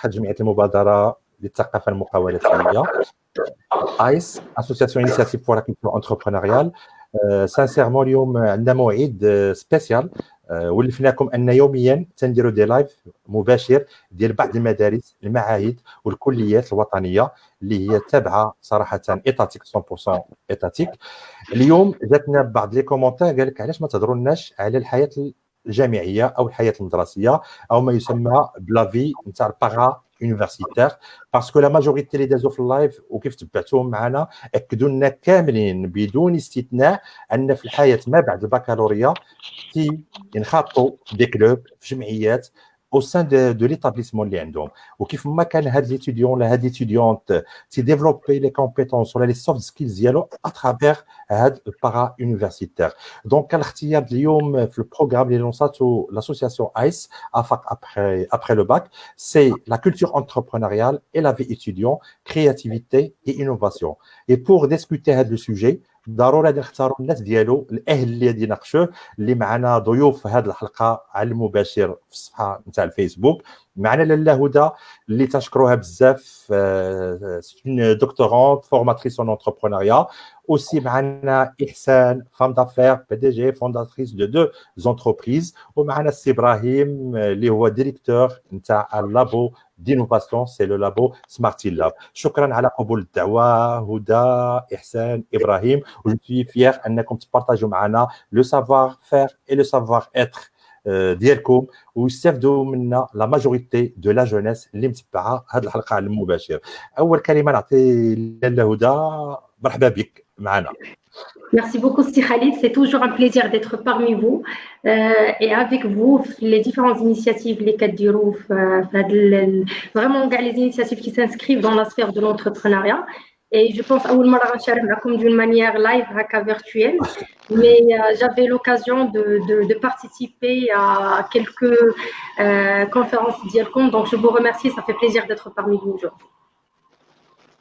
جمعية المبادرة للثقافة المقاولاتية ايس اسوسياسيون انيشيتيف فور لا كولتور انتربرونيريال. سانسيرمون اليوم عندنا موعد سبيسيال ولفناكم ان يوميا تنديروا دي لايف مباشر ديال بعض المدارس المعاهد والكليات الوطنيه اللي هي تابعه صراحه ايتاتيك 100% ايتاتيك. اليوم جاتنا بعض لي كومونتير قال لك علاش ما تهضروناش على الحياه الجامعيه او الحياه المدرسيه او ما يسمى بلافي نتاع البارا يونيفرسيتير، باسكو لا ماجوريتي اللي دازوا في اللايف وكيف تبعتوهم معنا اكدوا لنا كاملين بدون استثناء ان في الحياه ما بعد البكالوريا ينخرطوا دي كلوب في جمعيات au sein de l'établissement اللي عندهم، وكيف ما كان هاد ليتيديون ولا هاد ليتيديونت تي ديفلوبي لي كومبيتونس ولا لي سوفت سكيلز ديالو اترافير هاد البارا يونيفرسيتير. دونك كان الاختيار اليوم في البروغرام اللي لونساتو لاسوسياسيون ايس افاق après le bac, c'est la culture entrepreneuriale et la vie étudiante, créativité et innovation. Et pour discuter هاد le sujet ضروري نختاروا الناس ديالو الاهل اللي يناقشوه، اللي معنا ضيوف في هذه الحلقه على المباشر في الصفحه نتاع الفيسبوك. معنا لاله هدى اللي تنشكروها بزاف، دكتورونت فورماتريس اون انتربرونيا. اوسي معنا احسان فام دافير بي دي جي فونداتريس دو زونتربريز، ومعنا السي ابراهيم اللي هو ديريكتور نتاع اللابو d'innovation, c'est le labo Smarty Lab. شكرا على قبول الدعوة هدى، إحسان، إبراهيم. Je suis fier أنكم تبارطاجوا معنا le savoir-faire et le savoir-être ديالكم ويستافدوا منا لا ماجوريتي دو لا جونيس اللي متبعه هذه الحلقة على المباشر. أول كلمة نعطي لاله هدى، مرحبا بك معنا. Merci beaucoup, Sri Khalid. C'est toujours un plaisir d'être parmi vous et avec vous les différentes initiatives, les Kadirou, vraiment les initiatives qui s'inscrivent dans la sphère de l'entrepreneuriat. Et je pense à Oulmar comme d'une manière live, virtuelle, mais j'avais l'occasion de participer à quelques conférences d'IELCOM, donc je vous remercie, ça fait plaisir d'être parmi vous aujourd'hui.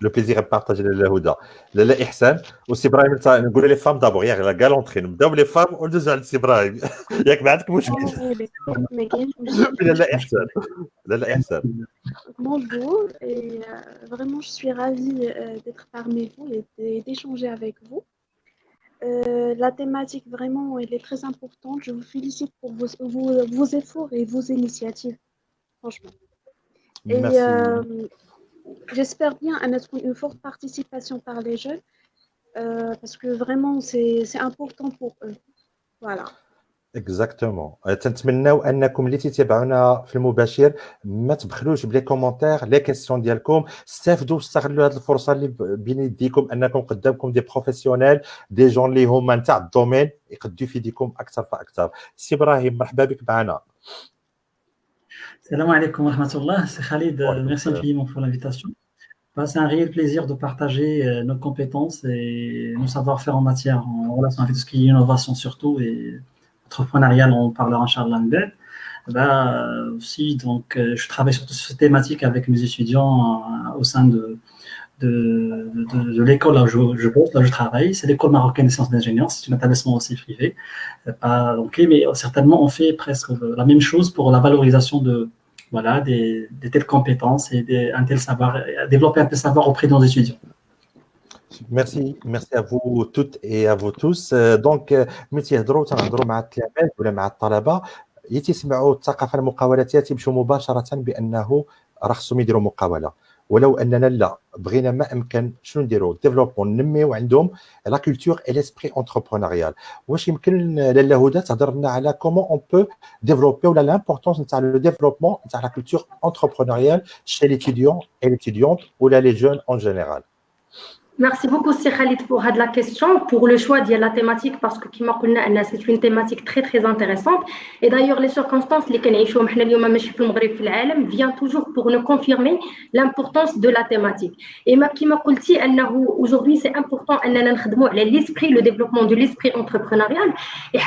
Le plaisir est partagé لاله هدى. لاله إحسان وسي إبراهيم نقول لي فام دابور يا غالونطري نبداو بلي فام وندوزو على سي إبراهيم. ياك ما عندك مشكل؟ ما كاينش مشكل. لاله إحسان. لاله إحسان. Bonjour et vraiment je suis ravie d'être parmi vous et d'échanger avec vous. La thématique vraiment elle est très importante. Je vous félicite pour vos efforts et vos initiatives, franchement. Merci. Et j'espère bien une forte participation par les jeunes parce que vraiment c'est important pour eux. Voilà. اكزاكتومون. تنتمناو انكم اللي تتابعونا في المباشر ما تبخلوش بلي كومونتير لي كيسيون ديالكم، استافدوا واستغلوا هذه الفرصه اللي بين يديكم انكم قدامكم دي بروفيسيونيل دي جون اللي هما نتاع الدومين يقدروا يفيديكم اكثر فاكثر. سي ابراهيم مرحبا بك معنا. Salam alaikum wa rahmatullah. C'est Khalid, merci infiniment pour l'invitation. C'est un réel plaisir de partager nos compétences et nos savoir-faire en matière, en relation avec tout ce qui est innovation surtout et entrepreneurial, on parlera Inch'Allah en bête. Aussi, donc, je travaille surtout sur cette thématique avec mes étudiants au sein de l'école là où je bosse, là où je travaille. C'est l'école marocaine des sciences d'ingénieurs, c'est un établissement aussi privé. Mais certainement, on fait presque la même chose pour la valorisation des telles compétences et un tel savoir, développer un tel savoir auprès de nos étudiants. Merci à vous toutes et à vous tous. Donc ملي تنهضروا مع التلاميذ ولا مع الطلبه يتسمعوا الثقافه المقاولاتيه تيمشوا مباشره بانه راه خصهم يديروا مقاوله، ولو اننا لا بغينا ما امكن شنو نديروا ديفلوبمون نميو عندهم لا كولتور اي ليسبري انتربرونيريال. واش يمكن لاله هدى تهضر لنا على كومون اون بو ديفلوبي ولا لامبورطونس نتاع لو ديفلوبمون نتاع لا كولتور انتربرونيريال chez l'étudiant et l'étudiante ou les jeunes en général. Merci beaucoup, Sir Khalid, pour la question, pour le choix de la thématique, parce que c'est une thématique très très intéressante. Et d'ailleurs, les circonstances viennent toujours pour nous confirmer l'importance de la thématique. Et aujourd'hui, c'est important l'esprit, le développement de l'esprit entrepreneurial. Et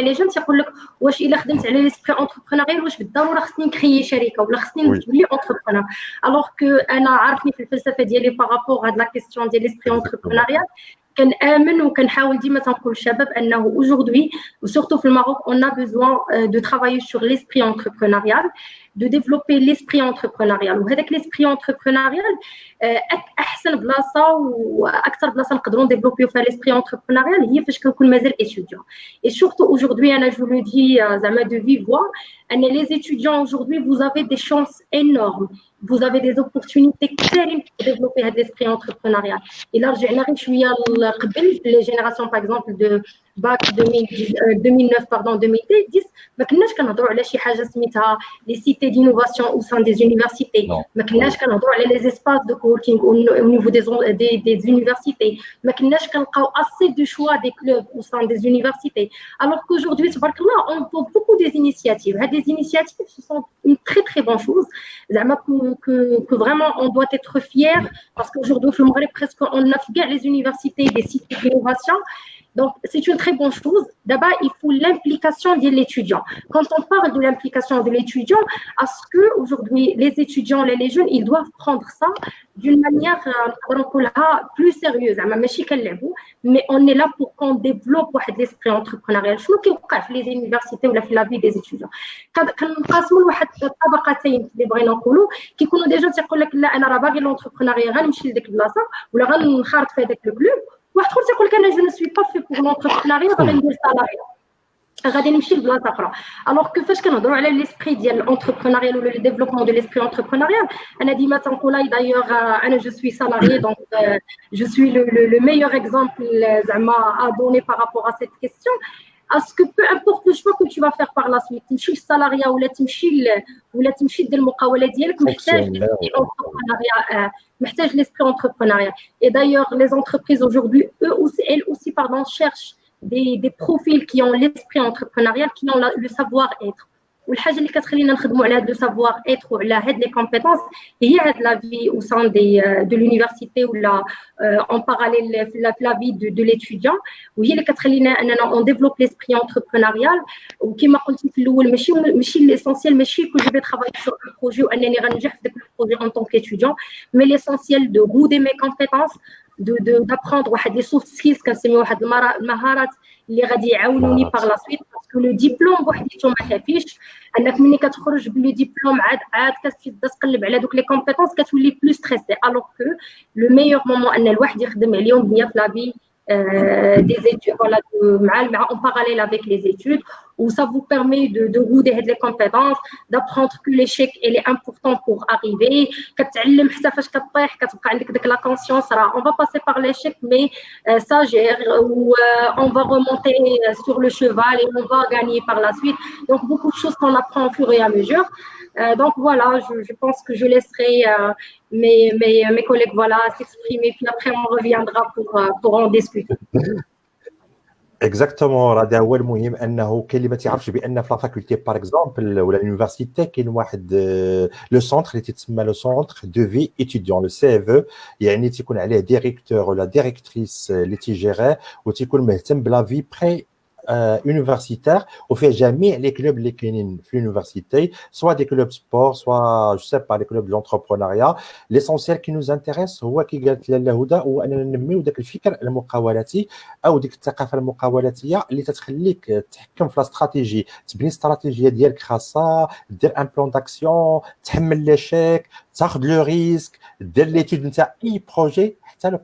les jeunes l'esprit entrepreneurial, entrepreneur. Alors que par rapport à la question de l'esprit entrepreneurial, كنآمن وكنحاول ديما تنقول للشباب انه aujourd'hui surtout في المغرب on a besoin de travailler sur l'esprit entrepreneurial de développer l'esprit entrepreneurial. وهذاك l'esprit entrepreneurial احسن بلاصه واكثر بلاصه نقدروا نديفلوبيو فيها l'esprit entrepreneurial هي فاش كنكون مازال étudiant. Et surtout aujourd'hui, Anna, je vous le dis zama de vive voix, les étudiants aujourd'hui, vous avez des chances énormes. Vous avez des opportunités كثيرين pour développer هذا l'esprit entrepreneurial. Et là, je suis les générations par exemple de bac 2009 pardon 2010 ما كناش كنهضروا على شي حاجه سميتها les cités d'innovation au sein des universités. ما كناش كنهضروا على les espaces de coworking au niveau des universités. ما كناش كنلقاو assez de choix des clubs au sein des universités. Alors qu'aujourd'hui, tabarakallah, on voit beaucoup des initiatives. Des initiatives, ce sont une très très bonne chose. Que vraiment on doit être fier parce qu'aujourd'hui, au Maghreb, presque on a fait les universités des cités d'innovation. Donc, c'est une très bonne chose. D'abord, il faut l'implication de l'étudiant. Quand on parle de l'implication de l'étudiant, est-ce qu'aujourd'hui, les étudiants, les jeunes, ils doivent prendre ça d'une manière plus sérieuse. Mais on est là pour qu'on développe l'esprit entrepreneurial. Je trouve qu'il y a les universités ou la vie des étudiants. Quand on a des طبقتين اللي بغينا نقولوا كيكونوا ديجا تيقول لك لا انا راه باغي لونتربرونيا غنمشي لديك البلاصه ولا غنخرط في هذاك الكلوب واحد اخر تيقول لك انا جو نو سوي با في بور لونتربرونيا باغي ندير سالاريا غادي نمشي لبلاصه اخرى. الوغ كو فاش كنهضروا على ليسبري ديال الانتربرونيا ولا لو ديفلوبمون دو ليسبري انتربرونيال انا ديما تنقولها دايوغ انا جو سوي سالاريي دونك جو سوي لو ميور اكزامبل زعما ا دوني بار رابور ا سيت كيسيون. Est-ce que peu importe le choix que tu vas faire par la suite, تمشي للسالاريا ولا تمشي دير المقاولة ديالك محتاج l'esprit entrepreneurial. Et d'ailleurs, les entreprises aujourd'hui, elles aussi, cherchent des profils qui ont l'esprit entrepreneurial, qui ont le savoir-être. والحاجه اللي كتخلينا نخدموا على هذا لو سافوار ايتر وعلى هاد لي كومبيتونس هي هاد لا في او سان دو لونيفرسيتي ولا اون باراليل في لا في دو ليتيديون وهي اللي كتخلينا اننا اون ديفلوب ليسبري انتربرونيال. وكما قلتي في الاول ماشي ليسونسيال ماشي كو جو في ترافاي سور ان بروجي وانني غنجح في داك البروجي ان طون كيتيديون مي ليسونسيال دو غودي مي كومبيتونس d'apprendre واحد لي سوفت سكيلز كنسميو واحد المهارات اللي غادي يعاونوني باغ لا سويت باسكو لو ديبلوم بوحديتو ما كافيش انك ملي كتخرج بلو ديبلوم عاد كتبدا تقلب على دوك لي كومبيتونس كتولي بلو ستريسي الوغ كو لو ميور مومون ان الواحد يخدم عليهم هي في لا في des études, voilà, en parallèle avec les études, où ça vous permet de rouder les compétences, d'apprendre que l'échec il est important pour arriver. كتعلم حتى فاش كطيح كتبقى عندك ديك لا كونسيونس راه on va passer par l'échec mais ça gère ou on va remonter sur le cheval et on va gagner par la suite. Donc beaucoup de choses qu'on apprend au fur et à mesure. Donc voilà, je pense que je laisserai mes collègues voilà s'exprimer puis après on reviendra pour en discuter. اكزاكتومون راه هذا هو المهم انه كاين اللي ما تعرفش بان في لا فاكولتي باغ اكزومبل ولا لونيفرسيتي كاين واحد لو سونتر اللي تسمى لو سونتر دو في ايتيديون لو سي اف او يعني تيكون عليه ديريكتور ولا ديريكتريس اللي تيجيريه وتيكون مهتم بلا في بري universitaire وفيه جميع لي كلوب اللي كاينين في اليونيفرسيتي سوا دي كلوب سبور سوا جو سي با لي كلوب لونتربرونيا. ليسونسيال كي نوز انتريس هو كي قالت لاله هدى هو اننا ننميو داك الفكر المقاولاتي او ديك الثقافه المقاولاتيه اللي تتخليك تحكم في لا استراتيجي تبني استراتيجيه ديالك خاصه دير ان بلان داكسيون تحمل لي شيك تاخذ لو ريسك دير ليتود نتاع اي بروجي حتى لو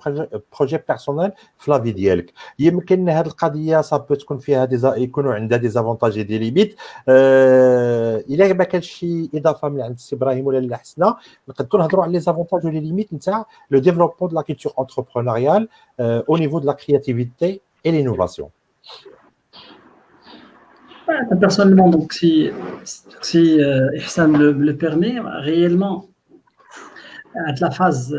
بروجي بيرسونيل في لا في ديالك. يمكن هذه القضيه صاب تكون فيها يكونوا عندها دي زافونتاج دي ليميت. الا ما كانش شي اضافه من عند السي ابراهيم ولا لا حسنا نقدروا نهضروا على لي زافونتاج ولي ليميت نتاع لو ديفلوبمون دو لا كولتور انتربرونيال او نيفو دو لا كرياتيفيتي اي لينوفاسيون. Personnellement, donc si Ihsan le permet, réellement, la phase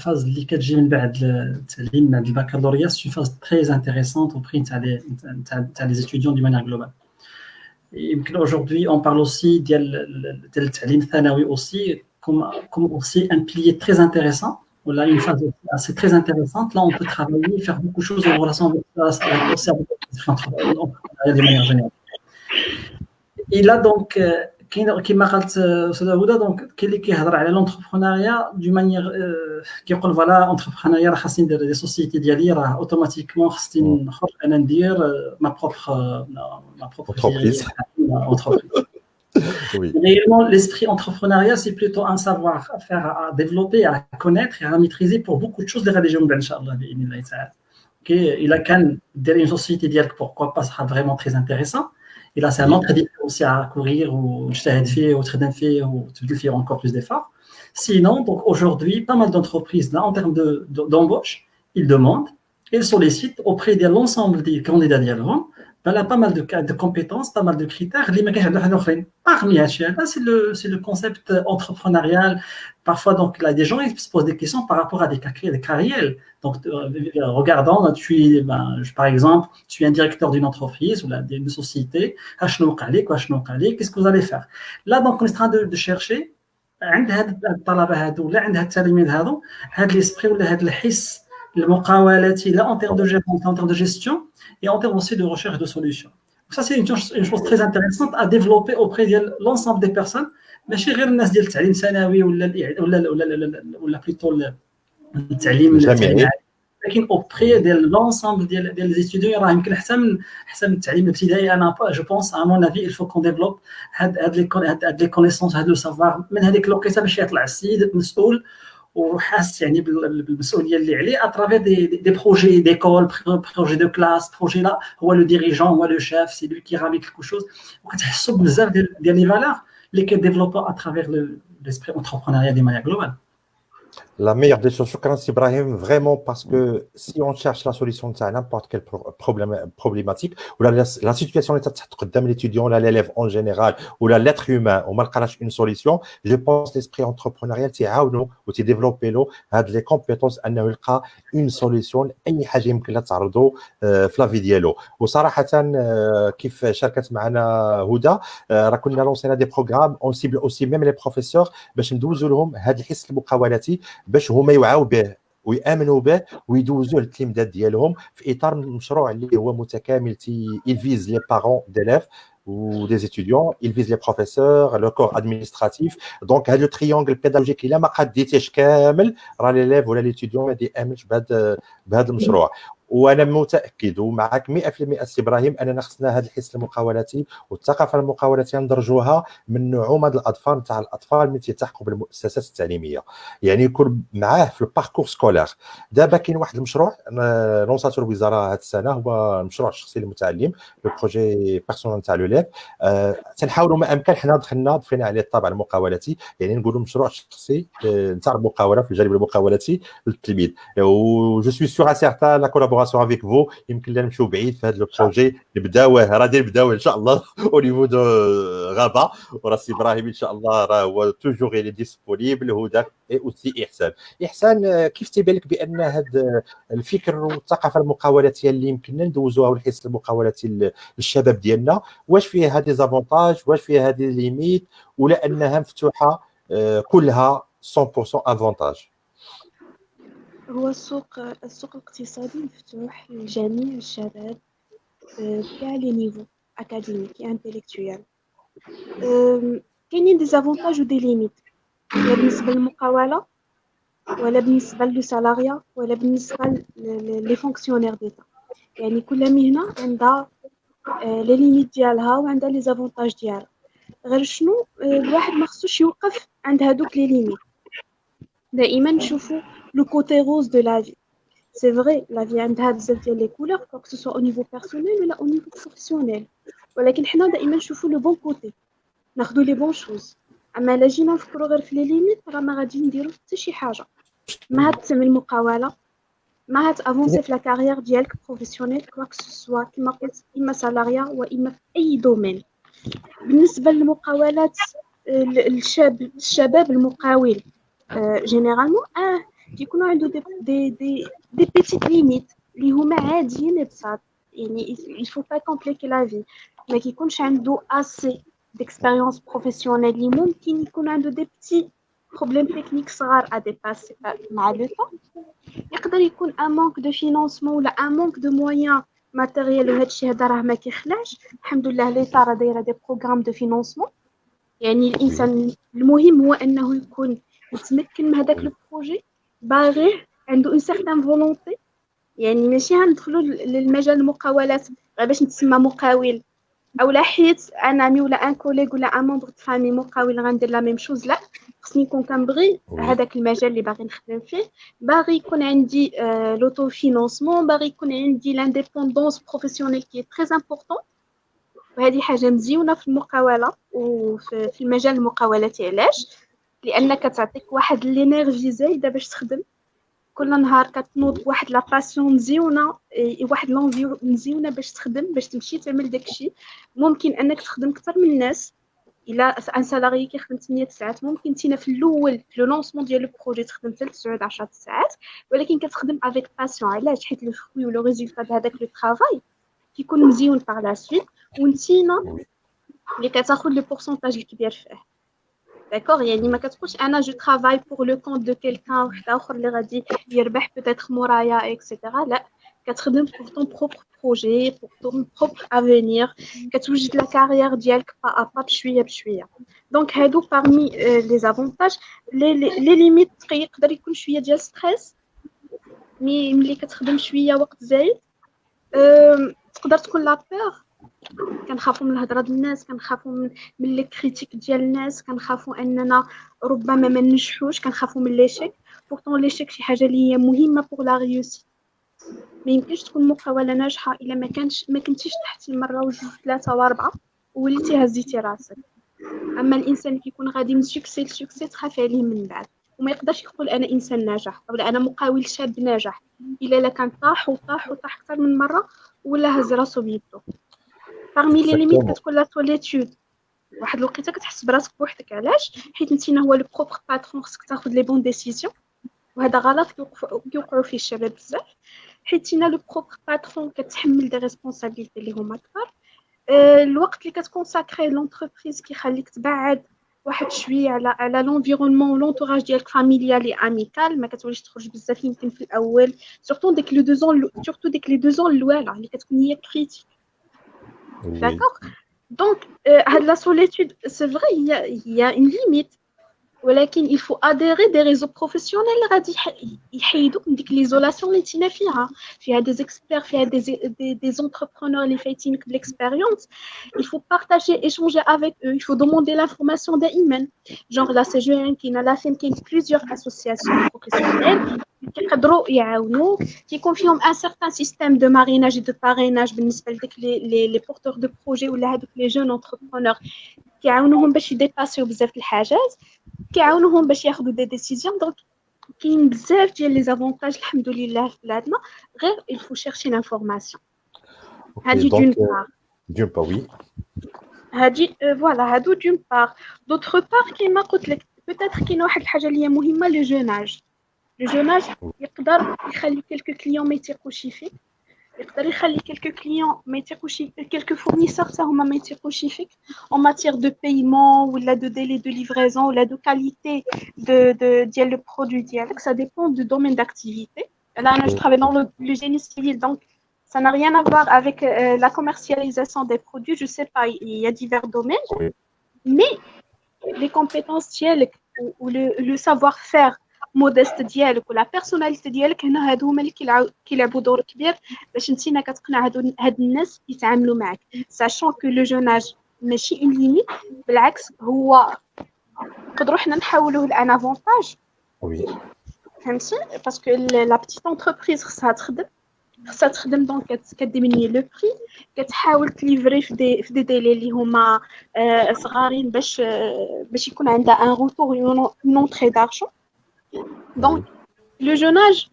اللي كتجي من بعد التعليم بعد البكالوريا c'est une phase très intéressante auprès تاع les étudiants d'une manière globale. يمكن aujourd'hui on parle aussi ديال التعليم الثانوي aussi comme aussi un pilier très intéressant. On a une phase assez très intéressante. Là, on peut travailler, faire beaucoup de choses en relation avec l'entrepreneuriat de manière générale. Et là, donc, كما قالت أستاذة هدى دونك كاين اللي كيهضر على لونتربرونيا دو مانيير كيقول فوالا انتربرونيا راه خاصني ندير دي سوسيتي ديالي راه اوتوماتيكمون خصني نخرج انا ندير ما بروبر انتربريز. Oui. Réellement, l'esprit entrepreneurial, c'est plutôt un savoir-faire à développer, à connaître et à maîtriser pour beaucoup de choses de la région d'Inch'Allah. Ok, il a qu'un derrière une société d'IAC, pourquoi pas, ça sera vraiment très intéressant. Et là, c'est un autre défi aussi à courir ou je ou de faire encore plus d'efforts. Sinon, donc aujourd'hui, pas mal d'entreprises, là, en termes d'embauche, ils demandent, ils sollicitent auprès de l'ensemble des candidats dialoguants. Ben là, pas mal de compétences, pas mal de critères. Parmi c'est le concept entrepreneurial. Parfois, donc, là, des gens ils se posent des questions par rapport à des carrières. Donc, regardant, par exemple, tu es un directeur d'une entreprise ou d'une société. Qu'est-ce que vous allez faire? Là, donc, on est en train de chercher. عند هاد الطلبه هادو ولا عند هاد التلاميذ هادو هاد ليسبري ولا هاد الحس المقاولاتي لا en termes de gestion et en termes aussi de recherche de solutions. Donc ça c'est une chose très intéressante à développer auprès de l'ensemble des personnes ماشي غير الناس ديال التعليم الثانوي ولا plutôt التعليم العالي لكن auprès de l'ensemble des étudiants راه يمكن حتى من التعليم الابتدائي انا جو بونس à mon avis il faut qu'on développe هاد les connaissances هاد le savoir من هذيك الوقيته باش يطلع السيد مسؤول وحاس يعني بالمسؤوليه اللي عليه à travers des projets d'école, projets de classe, projet là هو le dirigeant هو le chef, c'est lui qui ramène quelque chose وكتحسوا بزاف ديال les valeurs اللي كيديفلوبوا à travers l'esprit entrepreneurial de manière globale. La meilleure des choses, Shukran Ibrahim, vraiment parce que si on cherche la solution de n'importe quelle problématique, ou la situation est à l'étudiant, l'élève en général, ou l'être humain, on marque une solution, je pense que l'esprit entrepreneurial, c'est ou c'est développer les compétences, une solution, أي حاجة يمكن لها تعرضوا في لا في ديالو. وصراحة كيف شاركت معنا هدى راه كنا لونسينا دي بروغرام اون سيبل اوسي ميم لي بروفيسور باش ندوزوا لهم هذا الحس المقاولاتي باش هما يوعوا به ويامنوا به ويدوزوه للتلميذات ديالهم في اطار مشروع اللي هو متكامل يفيز لي بارون ديليف ou des étudiants, il vise les professeurs, le corps administratif. Donc, le triangle pédagogique, il a ما قديتيش كامل راه l'élève ولا l'étudiant ما يامنش بهذا المشروع. وانا متاكد ومعك 100% سي ابراهيم اننا خصنا هذا الحس المقاولاتي والثقافه المقاولاتيه ندرجوها من نعومه الاطفال نتاع الاطفال اللي تلتحقوا بالمؤسسات التعليميه يعني يكون معاه في الباركور سكولير. دابا كاين واحد المشروع لونساتو الوزاره هذه السنه هو المشروع الشخصي للمتعلم لو بروجي بيرسونال نتاع لوليف. تنحاولوا ما امكن حنا ضفنا عليه الطابع المقاولاتي يعني نقولوا مشروع شخصي نتاع المقاوله في الجانب المقاولاتي للتلميذ. و جو سوي سور سيغتان لا كولابوراسيون افيك فو يمكن لنا نمشيو بعيد في هذا البروجي نبداوه غادي نبداوه ان شاء الله او نيفو دو غابه وراسي ابراهيم ان شاء الله راه هو توجور لي ديسپونيبل هدى اي اوسي احسان كيف تيبان لك بان هذا الفكر والثقافه المقاولاتيه اللي يمكننا ندوزوها والحس المقاولاتي للشباب ديالنا واش فيها هذه زافونتاج واش فيها هذه ليميت ولا انها مفتوحه كلها 100% افونتاج؟ هو السوق الاقتصادي مفتوح لجميع الشباب بكاع لي نيفو اكاديميكي انتيليكتويال. كاينين دي زافونتاج ودي ليميت ولا بالنسبه للمقاوله ولا بالنسبه للسالاريا ولا بالنسبه لي فونكسيونير ديتا. يعني كل مهنه عندها لي ليميت ديالها وعندها لي زافونتاج ديالها. غير شنو الواحد ما خصوش يوقف عند هذوك لي ليميت. دائما نشوفوا le côté rose de la vie. C'est vrai, la vie عندها بزاف ديال les couleurs, que ce soit au niveau personnel ou au niveau professionnel. ولكن حنا دائما نشوفوا le bon côté. ناخذوا les bonnes choses. اما الا جينا نفكروا غير في les limites راه ما غادي نديروا حتى شي حاجه. ما هتعمل مقاوله ما هتافونسي في لا كارير ديالك بروفيسيونيل كوا que ce soit كما قلت اما سالاريا واما في اي دومين. بالنسبه للمقاولات الشباب المقاول جينيرالمون كيكونوا عنده دي بيتيت ليميت اللي هما عاديين بصات يعني il faut pas compliquer la vie ما كيكونش عنده assez d'expérience professionnelle اللي ممكن يكون عنده دي بتي بروبليم تكنيك صغار à dépasser مع لو طون. يقدر يكون un manque de financement ولا un manque de moyens matériels وهذا الشيء هذا راه ما كيخلاش. الحمد لله ليطا راه دايره دي بروغرام دو فينانسمون. يعني الانسان المهم هو انه يكون متمكن من هذاك لو بروجي باغي عنده اون سيغتان فولونتي. يعني ماشي غندخلوا للمجال المقاولات غير باش نتسمى مقاول او لا حيت ان امي ولا ان كوليغ ولا ان مومبر د فامي مقاول غندير لا ميم شوز. لا، خصني نكون كنبغي هذاك المجال اللي باغي نخدم فيه، باغي يكون عندي لوتو فينانسمون، باغي يكون عندي لانديبوندونس بروفيسيونيل كي تري امبورطون. وهذه حاجه مزيونه في المقاوله وفي المجال المقاولاتي. علاش؟ لانك تعطيك واحد لينيرجي زايده باش تخدم كل نهار، كتنوض بواحد لا باسيون مزيونه، واحد لونفي مزيونه باش تخدم، باش تمشي تعمل داكشي. ممكن انك تخدم اكثر من الناس. الا ان سالاري كيخدم 8 ساعات، ممكن تينا في الاول في لو لونسمون ديال لو بروجي تخدم 9 10 ساعات، ولكن كتخدم افيك باسيون. علاش؟ حيت لو فروي ولو ريزولتا د هذاك لو طرافاي كيكون مزيون باغ لا سويت، وانتينا اللي كتاخذ لو بورسونتاج الكبير فيه. داكوغ؟ يعني ما كتقولش انا جو ترافاي بور لو كونت دو كيلكان واحد اخر اللي غادي يربح بوتيتر مورايا اكسيتيرا. لا، كتخدم بور طون بروبر بروجي، بور طون بروبر افونير، كتوجد لا كارير ديالك با ا با بشويه بشويه. دونك هادو بارمي لي زافونتاج. لي ليميت يقدر يكون شويه ديال ستريس، مي ملي كتخدم شويه وقت زايد تقدر تكون لا بور. كنخافوا من الهضره ديال الناس، كنخافوا من لي كريتيك ديال الناس، كنخافوا اننا ربما ما ننجحوش، كنخافوا من ليشيك. بورطون ليشيك شي حاجه اللي هي مهمه بوغ لا ريوسيت. ما يمكنش تكون مقاوله ناجحه الا ما كنتيش تحت مره وجوج ثلاثه واربعه وليتي هزيتي راسك. اما الانسان اللي كيكون غادي من سوكسي لسوكسي تخاف عليه من بعد، وما يقدرش يقول انا انسان ناجح ولا انا مقاول شاب ناجح الا كان طاح وطاح وطاح اكثر من مره ولا هز راسو بيدو. parmi les limites كتكون لا سوليتود. واحد الوقيته كتحس براسك بوحدك. علاش؟ حيت انت هو لو بروبر باترون، خصك تاخذ لي بون ديسيزيون، وهذا غلط كيوقعوا فيه الشباب بزاف. حيت انت لو بروبر باترون كتحمل دي ريسبونسابيلتي اللي هما كبار. الوقت اللي كتكونساكري لونتربريز كيخليك تبعد واحد شويه على لونفيرونمون لونطوراج ديالك فاميليال اي اميكال. ما كتوليش تخرج بزاف يمكن في الاول، سورتو ديك لو 2 ans الاولى اللي كتكون هي كريتيك. D'accord? Donc, la solitude, c'est vrai, il y a une limite. ولكن il faut adhérer des réseaux professionnels غادي يحيدوك من ديك ليزولاسيون اللي تينا فيها des experts، فيها des entrepreneurs اللي فايتينك بالاكسبيريونس. il faut partager, échanger avec eux, il faut demander l'information دائما. genre la CGN كاين plusieurs associations professionnelles كيقدروا يعاونوك، كيكون فيهم ان سيغتان سيستيم دو ماريناج دو باريناج بالنسبه لديك لي بورتور دو بروجي ولا هذوك لي جون انتربرونور، كيعاونوهم باش يديباسيو بزاف الحاجات، كيعاونوهم باش ياخذوا دي ديسيزيون. دونك كاين بزاف ديال لي زافونتاج الحمد لله في بلادنا، غير il faut chercher l'information. هادي دون بار وي، هادي فوالا هادو دون بار. دوطخ بار كيما قلت لك بوتيتر كاين واحد الحاجه اللي هي مهمه، لو جوناج. لو جوناج يقدر يخلي كلكو كليون ما يثيقوش فيك، يقدر يخلي كلكو كليون ما يثيقوش فيك، كلكو فورنيسور حتى هما ما يثيقوش فيك en matière de paiement ولا de délai de livraison ولا de qualité ديال le produit ديالك. ça dépend du domaine d'activité. Là je travaille dans le génie civil, donc ça n'a rien à voir avec la commercialisation des produits. Je sais pas, il y a divers domaines, mais les compétences ديالك ou le savoir-faire مودست ديالك ولا بيرسوناليتي ديالك، هنا هادو هما اللي كيلعبوا دور كبير باش نتينا كتقنع هاد الناس يتعاملوا معك. ساشون كو لو جوناج ماشي اون ليميت، بالعكس هو نقدروا حنا نحولوه لان افونتاج. وي فهمتي؟ باسكو لا بتيت انتربريز خصها تخدم دونك كديميني لو بري، كتحاول تليفري في دي ديلي اللي هما صغارين باش يكون عندها ان روتور اون تري دارجون. دونك لو جوناج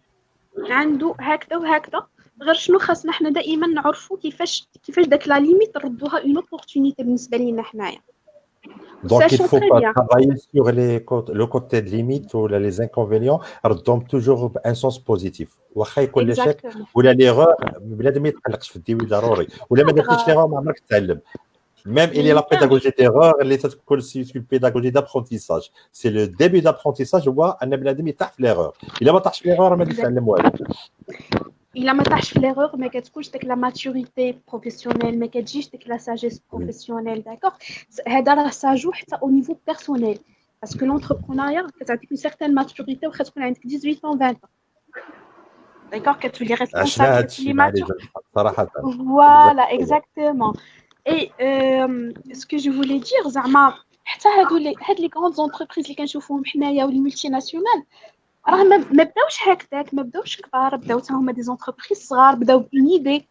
عنده هكذا وهكذا، غير شنو خاصنا حنا دائما نعرفوا كيفاش داك لا ليميت نردوها اون اوبورتونيتي بالنسبه لينا حنايا. Donc, il ne faut pas travailler sur le côté de limite ou les inconvénients, redonne toujours un sens positif. واخا يكون l'échec ولا l'erreur بلاد ما يتقلقش في الديوي ضروري، ولا ما درتيش l'erreur ما عمرك تتعلم. Même il y a la pédagogie d'erreur, c'est une pédagogie d'apprentissage. C'est le début d'apprentissage. هو أن بنادم يطيح في l'erreur. إلا ما طاحش في l'erreur ما يتعلم والو. إلا ما طاحش في l'erreur ما كتكونش ديك لا ماتوريتي بروفيسيونيل، ما كتجيش ديك لا ساجيس بروفيسيونيل. داكوغ؟ هذا راه ساجو حتى او نيفو بيرسونيل، باسكو لونتربرونيا كتعطيك اون سيغتان ماتوريتي واخا تكون عندك 18 ans 20 ans. داكوغ؟ كتولي ريسبونسابل، كتولي ماتور. صراحة. فوالا اكزاكتومون. Et ce que je voulais dire, زعما حتى هاد لي grandes entreprises اللي كنشوفوهم حنايا واللي ملتي ناسيونال راه ما بداوش هكذاك، ما بداوش كبار، بداو حتى هما دي زونتربريز صغار، بداو بون ايدي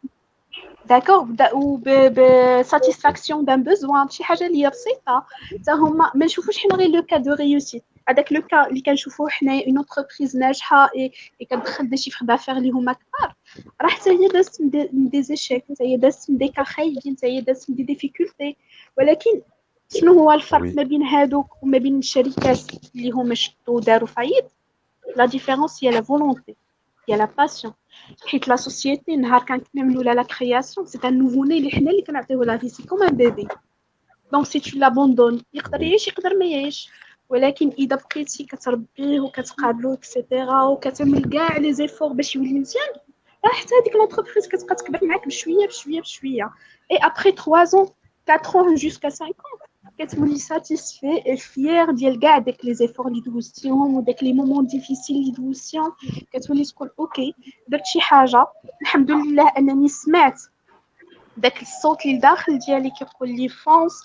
داكوغ، بداو بساتيسفاكسيون دان بوزوان، شي حاجه اللي هي بسيطه. حتى هما ما نشوفوش حنا غير لو كا دو ريوسيت، هذاك لو كا اللي كنشوفوه حنايا اون انتربريز ناجحه اي كتدخل دي شيفر دافير اللي هما كبار، راه حتى هي دازت من دي زيشيك، حتى هي دازت من دي كا خايبين، حتى هي دازت من دي ديفيكولتي. ولكن شنو هو الفرق ما بين هادوك وما بين الشركات اللي هما شدوا داروا فايد؟ لا ديفيرونس هي لا فولونتي، هي لا باسيون. حيت لا سوسيتي نهار كنكملوا لا كرياسيون سي ان نوفو ني اللي حنا اللي كنعطيوه لا في، سي كوم ان بيبي. دونك سي تو لابوندون، يقدر يعيش يقدر ما يعيش، ولكن اذا بقيتي كتربيه وكتقابلو اكسيتيرا وكتعمل كاع لي زيفور باش يولي مزيان، راه حتى هذيك لونتربريز كتبقى تكبر معاك بشويه بشويه بشويه. اي ابري 3 ans 4 ans jusqu'à 5 ans كتولي ساتيسفي اي فيير ديال كاع داك لي زيفور اللي دوزتيهم وداك لي مومون ديفيسيل اللي دوزتيهم. كتولي تقول اوكي درت شي حاجه، الحمد لله انني سمعت داك الصوت اللي داخل ديالي كيقول لي فونس،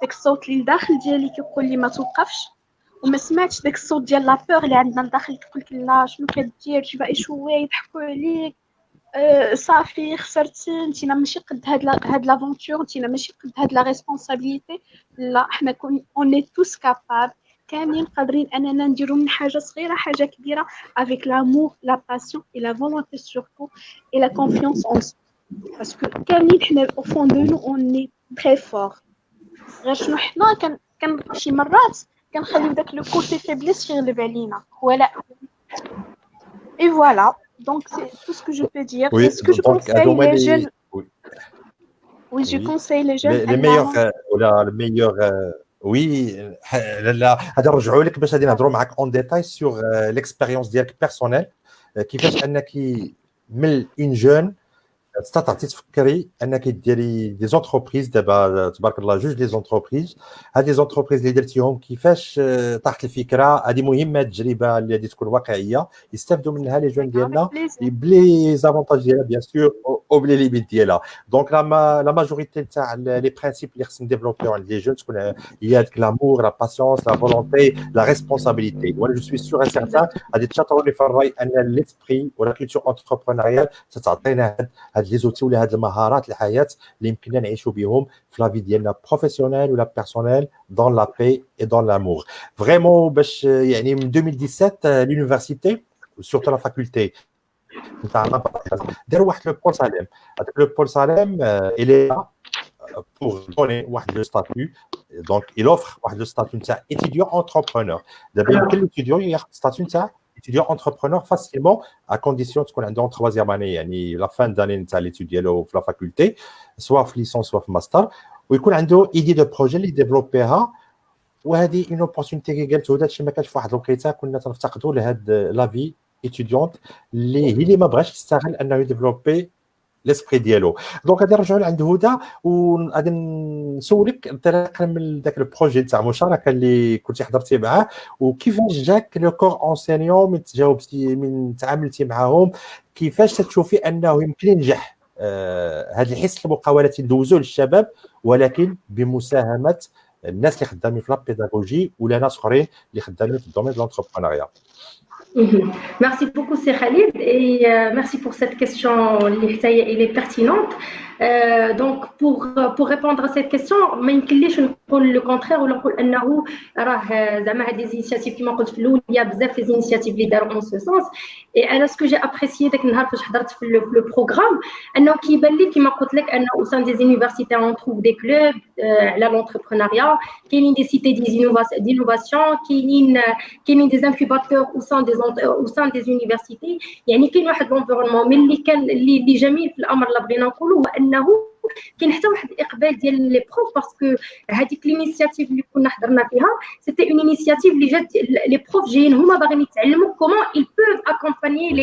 داك الصوت اللي داخل ديالي كيقول لي ما توقفش، وما سمعتش داك الصوت ديال لا بور اللي عندنا لداخل كيقول لك لا شنو كدير، tu vas échouer، يضحكوا عليك، صافي خسرتي، نتينا ماشي قد هاد لافونتور، نتينا ماشي قد هاد لا ريسبونسابيلتي. لا، حنا اون توس كابابل، كاملين قادرين اننا نديرو من حاجه صغيره حاجه كبيره avec l'amour, la passion et la volonté surtout et la confiance en soi. parce que كاملين حنا au fond de nous on est très fort. غير شنو حنا كان شي مرات كنخليو داك لو كوتي فيبليس يغلب علينا. voilà. et voilà. Donc, c'est tout ce que je peux dire. Oui, Est-ce que je donc, conseille les jeunes? oui. Oui, je conseille les jeunes. Les meilleurs ولا الميور وي لا هذا نرجعوا لك باش غادي نهضروا معاك اون ديتاي سور ليكسبيريونس ديالك بيرسونيل، كيفاش انك من اون جون استطعتي تفكري انك ديري دي زونتربريز. دابا تبارك الله جوج لي زونتربريز، هاد لي زونتربريز اللي درتيهم كيفاش طاحت الفكره هذه؟ مهمه التجربه اللي غادي تكون واقعيه يستافدوا منها لي جون ديالنا بلي زافونتاج ديالها بيان سور او بلي ليميت ديالها. دونك لا ماجوريتي تاع لي برينسيپ اللي خصنا نديفلوبيو عند لي جون تكون هي هذيك لامور، لا باسيونس، لا فولونتي، لا ريسبونسابيلتي. وانا جو سوي سور اي سيرتان غادي تشاطروني في الراي ان ليسبري ولا كولتور انتربرونيال تعطينا هاد لي زوتي ولا هاد المهارات الحياه اللي يمكننا نعيشوا بهم في لا في ديالنا بروفيسيونيل ولا بيرسونيل دون لا بي اي دون لامور. فريمون باش يعني من 2017 لونيفرسيتي سورتو لا فاكولتي نتاع داروا واحد لو بول سالم. هذاك لو بول سالم الي pour donner واحد لو ستاتيو. دونك il offre واحد لو ستاتيو نتاع étudiant entrepreneur. دابا يمكن ليتيديون ياخذ ستاتيو نتاع étudiant entrepreneur facilement à condition تكون عندهم 3e année يعني لا فان داني نتاع ليتيود ديالو في لا فاكولتي سواء في ليسونس سواء في ماستر، ويكون عنده ايدي دو بروجي اللي ديفلوبيها. وهذه اون اوبورتونيتي كي قالت هذا الشيء ما كانش في واحد الوقيته كنا تنفتقدوا لهاد لافي étudiante اللي ما بغاش يستغل انه يديفلوبي ليسبري ديالو. دونك غادي نرجعوا لعند هدى وغادي نسولك انطلاقا من ذاك البروجي تاع مشاركه اللي كنتي حضرتي معاه، وكيفاش جاك لو كور انسينيون من تجاوبتي من تعاملتي معاهم، كيفاش تشوفي انه يمكن ينجح هذا الحس المقاولات ندوزوه للشباب ولكن بمساهمه الناس اللي خدامين في لابيداغوجي ولا ناس اخرين اللي خدامين في الدومين ديال لونتربرونيا. Merci beaucoup, c'est Khalid, et merci pour cette question. Elle est pertinente. Donc, pour répondre à cette question, ما يمكنليش نقول le contraire ولا نقول أنه راه زعما هاد les initiatives كما قلت في الأول، il y a بزاف les initiatives اللي داروا en ce sens. Et أنا ce que j'ai apprécié داك النهار فاش حضرت في le programme أنه كيبان لي كما قلت لك أنه au sein des universités on trouve des clubs على l'entrepreneuriat، كاينين des cités d'innovation، كاينين des incubateurs au sein des universités. يعني كاين واحد l'environnement اللي كان اللي جميل في الأمر اللي بغينا نقولوا هو أنه كاين حتى واحد الاقبال ديال لي بروف باسكو هذيك لينيسياتيف اللي كنا حضرنا فيها سيتي اون انيسياتيف اللي جات لي بروف جايين هما باغيين يتعلموا كومون ils peuvent accompagner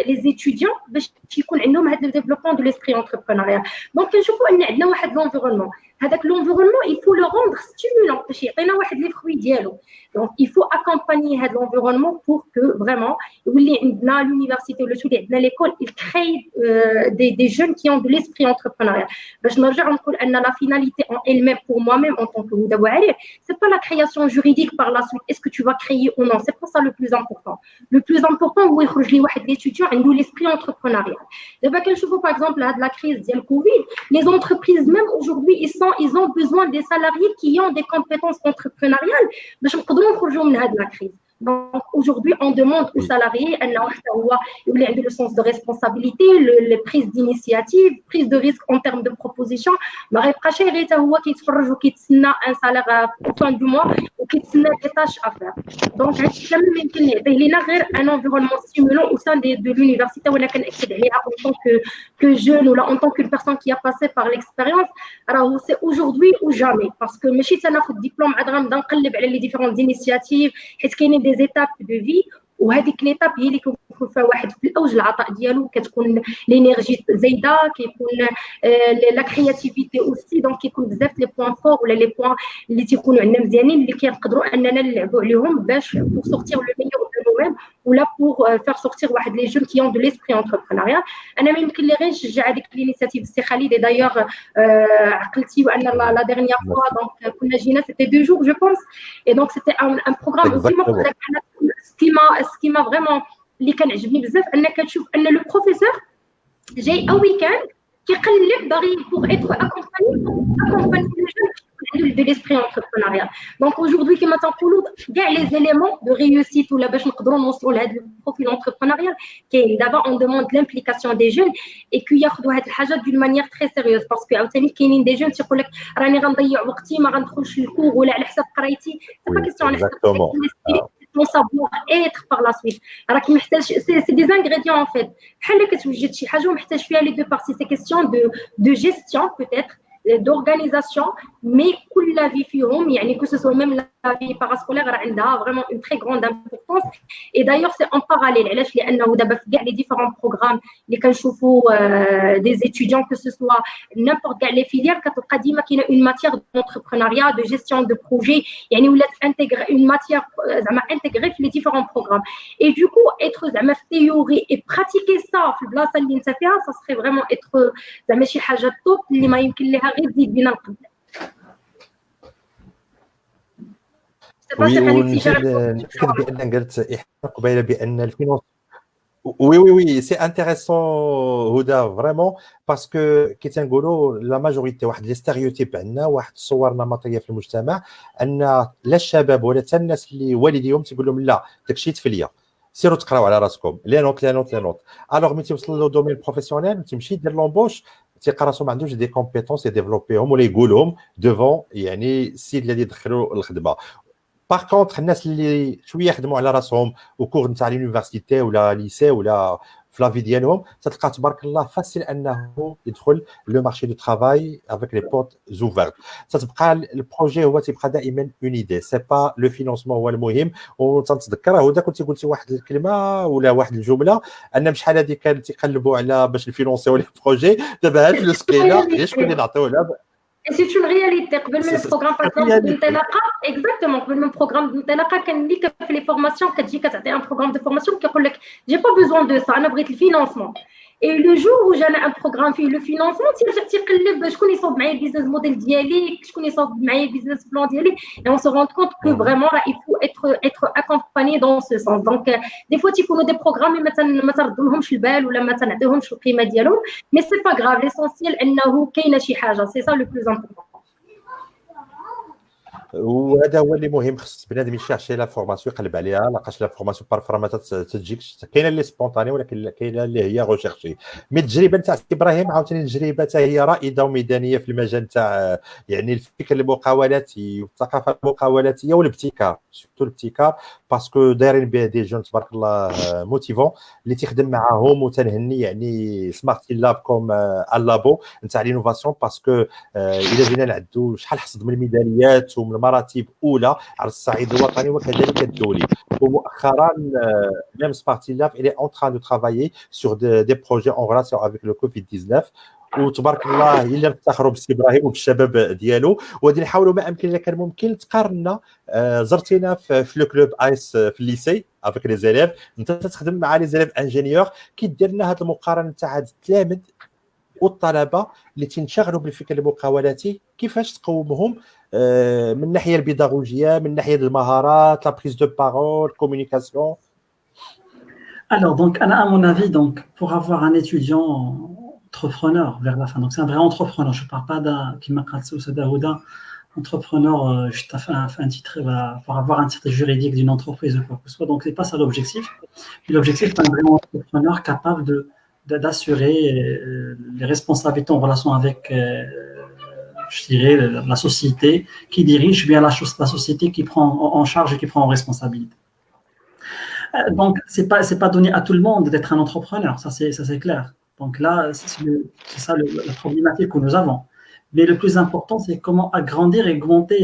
les étudiants باش يكون عندهم هذا الديفلوبمون دو ليسبري انتربرونيال. دونك كنشوفوا ان عندنا واحد لونفيرونمون هذاك l'environnement il faut le rendre stimulant باش يعطينا واحد les fruits ديالو. Donc il faut accompagner هذا l'environnement pour que vraiment يولي عندنا l'université ولا تولي عندنا l'école il crée des jeunes qui ont de l'esprit entrepreneurial. باش نرجع نقول ان la finalité en elle-même pour moi-même en tant que Houda Bouhariri c'est pas la création juridique par la suite est-ce que tu vas créer ou non, c'est pas ça le plus important. Le plus important هو يخرج لي واحد l'étudiant عنده l'esprit entrepreneurial. دابا كنشوفوا par exemple هاد la crise ديال Covid, les entreprises même aujourd'hui ils ont besoin des salariés qui ont des compétences entrepreneuriales باش نقدروا نخرجوا من هاد la crise. Donc aujourd'hui, on demande aux salariés le sens de responsabilité, les prises d'initiative, prise de risque en termes de proposition. Un salaire à fin du mois ou qui des tâches à faire. Donc, un environnement stimulant au sein de l'université où on en tant que jeune ou là, en tant qu'une personne qui a passé par l'expérience. Alors, c'est aujourd'hui ou jamais. Parce que je suis un diplôme les différentes initiatives. Est-ce qu'il y a des étapes de vie وهذيك ليتاب هي اللي كيكون فيها واحد في الاوج العطاء ديالو كتكون لينيرجي زايده كيكون لا كرياتيفيتي اوسي دونك كيكون بزاف لي بوين فور ولا لي بوين اللي تيكونوا عندنا مزيانين اللي كنقدروا اننا نلعبوا عليهم باش بور سورتير لو ميور دو نو ميم ولا بور فير سورتير واحد لي جون كي اون دو ليسبري انتربرونيال. انا ما يمكن لي غير نشجع هذيك الانيشيتيف السي خالد دايوغ عقلتي وان لا ديرنيير فوا دونك كنا جينا سيتي 2 جور جو بونس اي دونك سيتي ان بروغرام اوسي ce qui m'a vraiment اللي كان عجبني بزاف انك كتشوف ان لو بروفيسور جاي او ويكاند كيقلب باغي بوغ اتر اكومباني لو جون عنده دو ليسبري انتربرونيال. دونك aujourd'hui كما تنقولوا كاع لي زيليمون دو ريوسيت ولا باش نقدروا نوصلوا لهذا البروفيل انتربرونيال كاين دابا اون دوموند لامبليكاسيون دي جون اي كو ياخذوا هذه الحاجه دون مانيير تري سيريوز باسكو عاوتاني كاينين دي جون تيقول لك راني غنضيع وقتي ما غندخلش للكور ولا على حساب قرايتي سي با كيسيون على حساب ton savoir-être par la suite. راك محتاج c'est des ingrédients en fait. بحال كتوجد شي حاجه ومحتاج فيها les deux parties. C'est question de gestion peut-être d'organisation mais كل لا في فيهم يعني que ce soit même la vie parascolaire راه عندها vraiment une très grande importance et d'ailleurs c'est en parallèle علاش لانه دابا في كاع les différents programmes اللي كنشوفوا des étudiants que ce soit n'importe quelle les filières كتلقى ديما كاينه une matière d'entrepreneuriat de gestion de projet يعني ولات intégrer une matière زعما intégrée في les différents programmes et du coup être زعما في théorie et pratiquer ça في البلاصه اللي انت فيها ça serait vraiment être زعما شي حاجه توب اللي ما يمكن لها غير تزيد بينا القبل. نفكر بان قالت احنا قبيله بان الفينونس وي سي انتريسون هدى فريمون باسكو كي تنقولوا لا ماجوريتي واحد لي ستيريوتيب عندنا واحد الصور نمطيه في المجتمع ان لا الشباب ولا حتى الناس اللي والديهم تيقول لهم لا داكشي تفليه سيروا تقراو على راسكم لي نوت الوغ ملي توصل لو دومين بروفيسيونيل تمشي دير لومبوش تيلقى راسو ما عندوش دي كومبيتونس يديفلوبيهم ولا يقولهم ديفون يعني السيد اللي يدخلوا الخدمه. باغ كونطخ الناس اللي شويه يخدموا على راسهم وكور نتاع لونيفرسيتي ولا ليسي ولا في لافي ديالهم تلقى تبارك الله فاسيل انه يدخل لو مارشي دو ترافاي افيك لي بورت زوفيرت. تتبقى البروجي هو تيبقى دائما اون ايدي سي با لو فينونسمون هو المهم. وتنتذكر هو كنتي قلتي واحد الكلمه ولا واحد الجمله ان بشحال هذه كانوا تيقلبوا على باش الفينونسيو لي بروجي دابا الفلوس كاينه غير شكون اللي نعطيو لها. C'est une réalité. قبل من البروغرام par exemple الانطلاقه exactement قبل من البروغرام الانطلاقه كان اللي كيف لي فورماسيون كتجي كتعطي ان بروغرام دو فورماسيون كيقول لك جي با بيزوان دو سا انا بغيت الفينونسمون اي لو جور و جانا ان بروغرام فيه لو فينونسمون تيرجع تيقلب شكون يصوب معايا البيزنس موديل ديالي شكون يصوب معايا البيزنس بلان ديالي et on se rend compte que vraiment là il faut être accompagné dans ce sens. Donc des fois تيكونوا دي بروغرام ما تردلهمش البال ولا ما تنعطيهمش القيمه ديالهم mais c'est pas grave l'essentiel انه كاينه شي حاجه c'est ça le plus important. وهذا هو اللي مهم خص بنادم يشارشي لا فورماسيون يقلب عليها لاقاش لا فورماسيون بارفرا ما تجيكش كاينه اللي سبونطاني ولكن كاينه اللي هي غوشيرشي. مي التجربه نتاع ابراهيم عاوتاني التجربه حتى هي رائده وميدانيه في المجال تاع يعني الفكر المقاولاتي والثقافه المقاولاتيه والابتكار سورتو الابتكار باسكو دايرين به دي جون تبارك الله موتيفون اللي تخدم معاهم وتنهني يعني سمارت لاب كوم اللابو نتاع لينوفاسيون باسكو الا جينا نعدوا شحال حصد من الميداليات ومن مراتب اولى على الصعيد الوطني وكذلك الدولي. ومؤخرا même Sparty Lab il est en train de travailler sur des projets en relation avec le Covid-19 وتبارك الله هي اللي نفتخروا بالسي ابراهيم وبالشباب ديالو. وغادي نحاولوا ما امكن الا كان ممكن تقارنا. زرتينا في لو كلوب ايس في الليسي افيك لي زيليف، انت تخدم مع لي زيليف انجينيور، كي دير لنا هذه المقارنه تاع هاد التلاميذ والطلبه اللي تنشغلوا بالفكر المقاولاتي، كيفاش تقومهم من الناحيه البيداغوجيه، من ناحيه المهارات، لا بريز دو بارول، كومونيكاسيون. Alors, donc, à mon avis, donc, pour avoir un étudiant entrepreneur vers la fin, donc c'est un vrai entrepreneur, je ne parle pas d'un qui m'a ou d'un entrepreneur, juste un titre, pour avoir un titre juridique d'une entreprise ou quoi que ce soit, donc ce n'est pas ça l'objectif. L'objectif, c'est un vrai entrepreneur capable d'assurer les responsabilités en relation avec, je dirais, la société qui dirige, bien la société qui prend en charge et qui prend en responsabilité. Donc, c'est pas donné à tout le monde d'être un entrepreneur, ça c'est clair. Donc là, c'est ça la problématique que nous avons. Mais le plus important, c'est comment agrandir et augmenter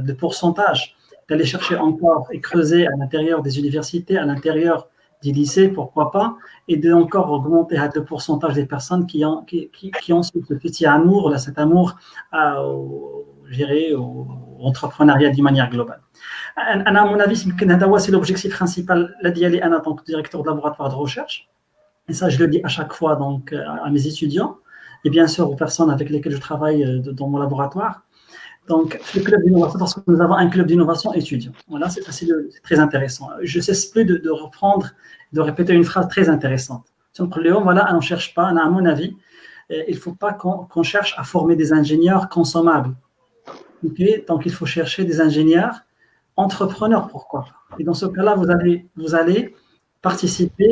le pourcentage, d'aller chercher encore et creuser à l'intérieur des universités, à l'intérieur des lycées, pourquoi pas, et de encore augmenter le pourcentage des personnes qui ont ce petit amour, là, cet amour au entrepreneuriat d'une manière globale. À mon avis, c'est l'objectif principal en tant que directeur de laboratoire de recherche. Et ça, je le dis à chaque fois donc, à mes étudiants et bien sûr aux personnes avec lesquelles je travaille dans mon laboratoire. Donc, le club d'innovation, parce que nous avons un club d'innovation étudiant. Voilà, c'est très intéressant. Je ne cesse plus de reprendre, de répéter une phrase très intéressante. Donc, voilà, on ne cherche pas, à mon avis, il ne faut pas qu'on cherche à former des ingénieurs consommables. Okay? Donc, il faut chercher des ingénieurs entrepreneurs, pourquoi pas. Et dans ce cas-là, vous allez participer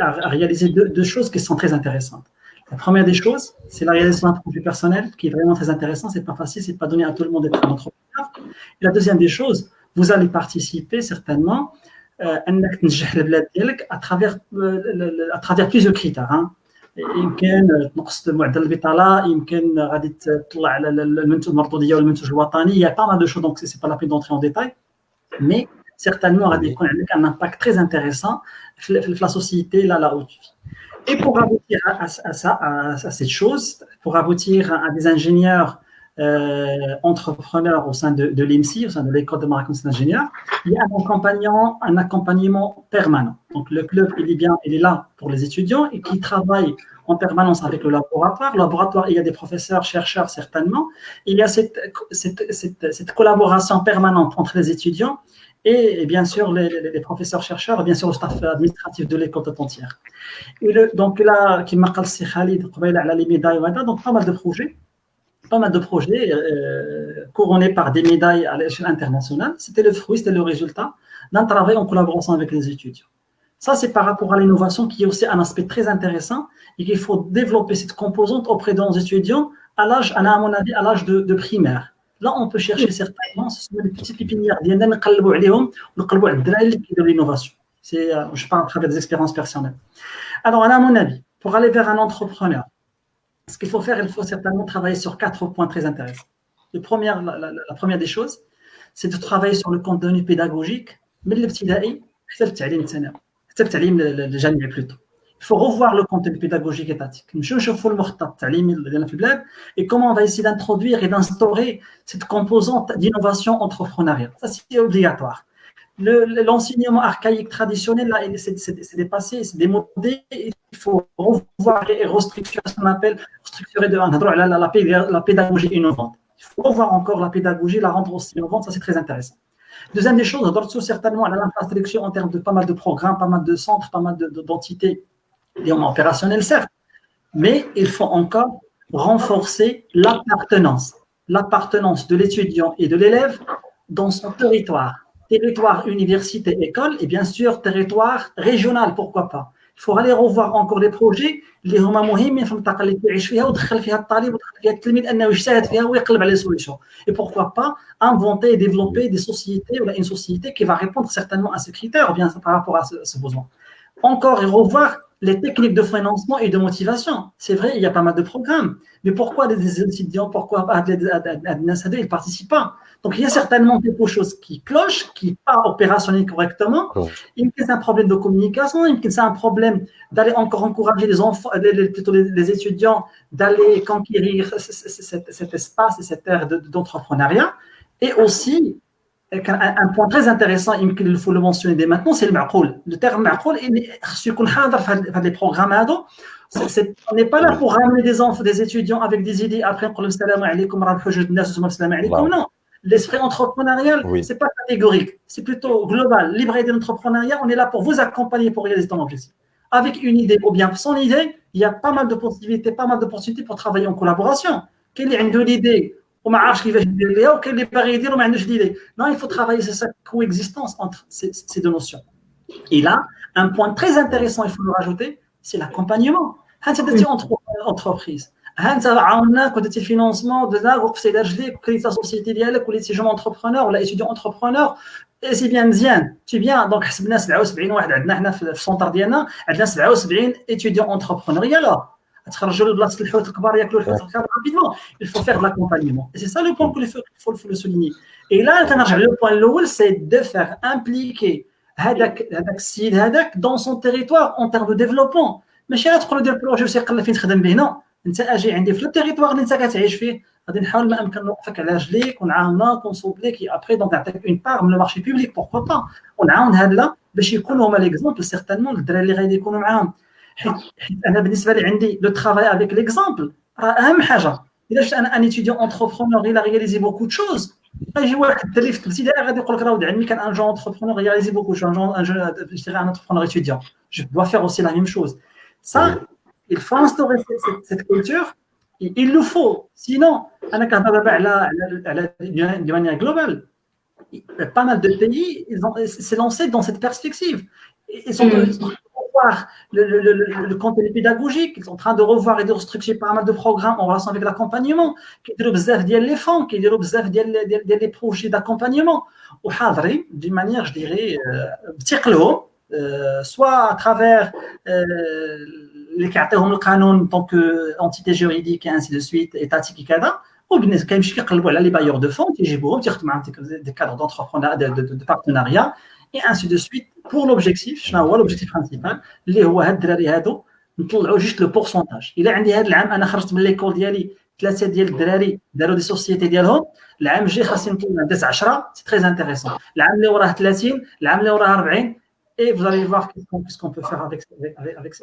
à réaliser deux choses qui sont très intéressantes. La première des choses, c'est la réalisation d'un projet personnel qui est vraiment très intéressant. C'est pas facile, c'est pas donné à tout le monde d'être un entrepreneur. Et la deuxième des choses, vous allez participer certainement à travers plusieurs critères. Hein. يمكن تنقص معدل البطاله، يمكن غادي تطلع على المنتوج المردوديه والمنتوج الوطني. Il y a pas mal de choses, donc c'est pas la peine d'entrer en détail, mais certainement غادي يكون عندك un impact très intéressant في la société là où tu vis. Et pour aboutir à cette chose, pour aboutir à des ingénieurs entrepreneurs au sein de l'IMSI, au sein de l'école de marketing d'ingénieurs, il y a un accompagnement permanent. Donc le club, il est là pour les étudiants et qui travaillent en permanence avec le laboratoire. Le laboratoire, il y a des professeurs, chercheurs certainement. Il y a cette collaboration permanente entre les étudiants et bien sûr les professeurs chercheurs et bien sûr le staff administratif de l'école tout entière. Donc là, qui m'a dit Khalid, les médailles, donc pas mal de projets couronnés par des médailles à l'échelle internationale. C'était le fruit, c'était le résultat d'un travail en collaboration avec les étudiants. Ça, c'est par rapport à l'innovation qui est aussi un aspect très intéressant et qu'il faut développer cette composante auprès de nos étudiants à mon avis, à l'âge de primaire. Là, on peut chercher certainement, ce sont des petites pépinières de l'innovation. Je parle à travers des expériences personnelles. Alors, à mon avis, pour aller vers un entrepreneur, ce qu'il faut faire, il faut certainement travailler sur 4 points très intéressants. La première des choses, c'est de travailler sur le contenu pédagogique, mais le petit plutôt. Il faut revoir le contenu pédagogique étatique. Et comment on va essayer d'introduire et d'instaurer cette composante d'innovation entrepreneuriale. Ça, c'est obligatoire. L'enseignement archaïque traditionnel, là, c'est dépassé, c'est démodé. Il faut revoir et restructurer ce qu'on appelle la pédagogie innovante. Il faut revoir encore la pédagogie, la rendre aussi innovante, ça c'est très intéressant. Deuxième des choses, certainement l'infrastructure en termes de pas mal de programmes, pas mal de centres, pas mal d'entités opérationnelles, certes, mais il faut encore renforcer l'appartenance de l'étudiant et de l'élève dans son territoire université, école et bien sûr territoire régional, pourquoi pas. Il faut aller revoir encore les projets اللي هما مهمين في المنطقه اللي تعيش فيها ودخل فيها الطالب ودخل فيها التلميذ انه يجتهد فيها ويقلب على les solutions. Et pourquoi pas inventer et développer des sociétés ou une société qui va répondre certainement à ce critère ou bien par rapport à ce besoin. Encore et revoir les techniques de financement et de motivation. C'est vrai, il y a pas mal de programmes. Mais pourquoi les étudiants, pourquoi ils ne participent pas? Donc, il y a certainement quelque chose qui cloche, qui n'est pas opérationnel correctement. Il y a un problème de communication, il y a un problème d'aller encore encourager les enfants, plutôt les étudiants d'aller conquérir cet espace et cette ère d'entrepreneuriat. Et aussi, un point très intéressant, il faut le mentionner dès maintenant, c'est le ma'qoul. Le terme ma'qoul, il les programmes on n'est pas là pour ramener des enfants, des étudiants avec des idées, après on dit salam alaykoum, non. L'esprit entrepreneurial, c'est pas catégorique, c'est plutôt global. Libre idée d'entrepreneuriat, on est là pour vous accompagner pour réaliser ton objectif. Avec une idée ou bien sans idée, il y a pas mal de possibilités pour travailler en collaboration. Quelle est l'idée? وما عارفش كيفاش يدير ليها وكاين اللي باغي يدير وما عندوش l'idée. Non, il faut travailler sur cette coexistence entre ces deux notions. Et là, un point très intéressant, il faut le rajouter, c'est l'accompagnement. هانت درتي entreprise. هانت عاوناك ودرتي financement دزاك وقفتي على رجليك وكريتي سوسيتي ديالك وليتي جون entrepreneur ولا étudiant entrepreneur. سي بيان مزيان سي بيان دونك حسبنا 77 واحد عندنا حنا في السونتر ديالنا عندنا 77 étudiant entrepreneur يلاه تخرجوا لبلاصه الحوت الكبار ياكلوا الحوت الكبار rapidement. Il faut faire de l'accompagnement. Et c'est ça le point qu'il faut le souligner. Et là, كنرجع le point الاول, c'est de faire impliquer هذاك السيد هذاك dans son territoire en termes de développement. ماشي غتقول له دير بروجي وسيقل فين تخدم به. Non, انت اجي عندي في التيريتوار اللي انت كتعيش فيه, غادي نحاول ما امكن نوقفك على رجليك ونعاونك ونصوب لك ابري دونك نعطيك اون بار من المارشي بوبليك بوركو با, ونعاون هذا باش يكونوا هما ليكزامبل سيغتانمون الدراري اللي غادي يكونوا معاهم. حيت انا بالنسبه لي عندي لو ترافاي افيك ليكزامبل راه اهم حاجه. الا شفت انا ان ايتيديون انتربرونور الى رياليزي بوكو شوز, يجي واحد الدري في الابتدائي غادي يقول لك راه ودي عندي كان ان جون انتربرونور رياليزي بوكو شوز, ان انتربرونور étudiant. Je dois faire aussi la même chose. Ça, il faut instaurer cette culture. Il le faut. Sinon, انا كنهضر دابا على de manière globale. Pas mal de pays, ils ont s'est lancé dans cette perspective. Ils sont revoir le contenu pédagogique, ils sont en train de revoir et de restructurer pas mal de programmes en relation avec l'accompagnement, qui يديروا بزاف ديال les fonds, qui يديروا بزاف ديال les projets d'accompagnement وحاضرين d'une manière, je dirais, بتقلهم, soit à travers اللي كيعطيهم القانون tant que entité juridique et ainsi de suite étatique كذا, وبالنسبه كيمشي كيقلبوا على les bailleurs de fonds تيجيبوهم تيخدموا معاهم des cadres d'entrepreneuriat de partenariat et ainsi de suite pour l'objectif. شنو هو l'objectif principal اللي هو هاد الدراري هادو نطلعوا جوست لو بورسونتاج. الا عندي هاد العام انا خرجت من ليكول ديالي 3 ديال الدراري داروا دي سوسيتي ديالهم, العام الجاي خاصني نطلع عندي 10, سي تري انتريسون. العام اللي وراه 30, العام اللي وراه 40, et vous allez voir qu'est-ce qu'on peut faire avec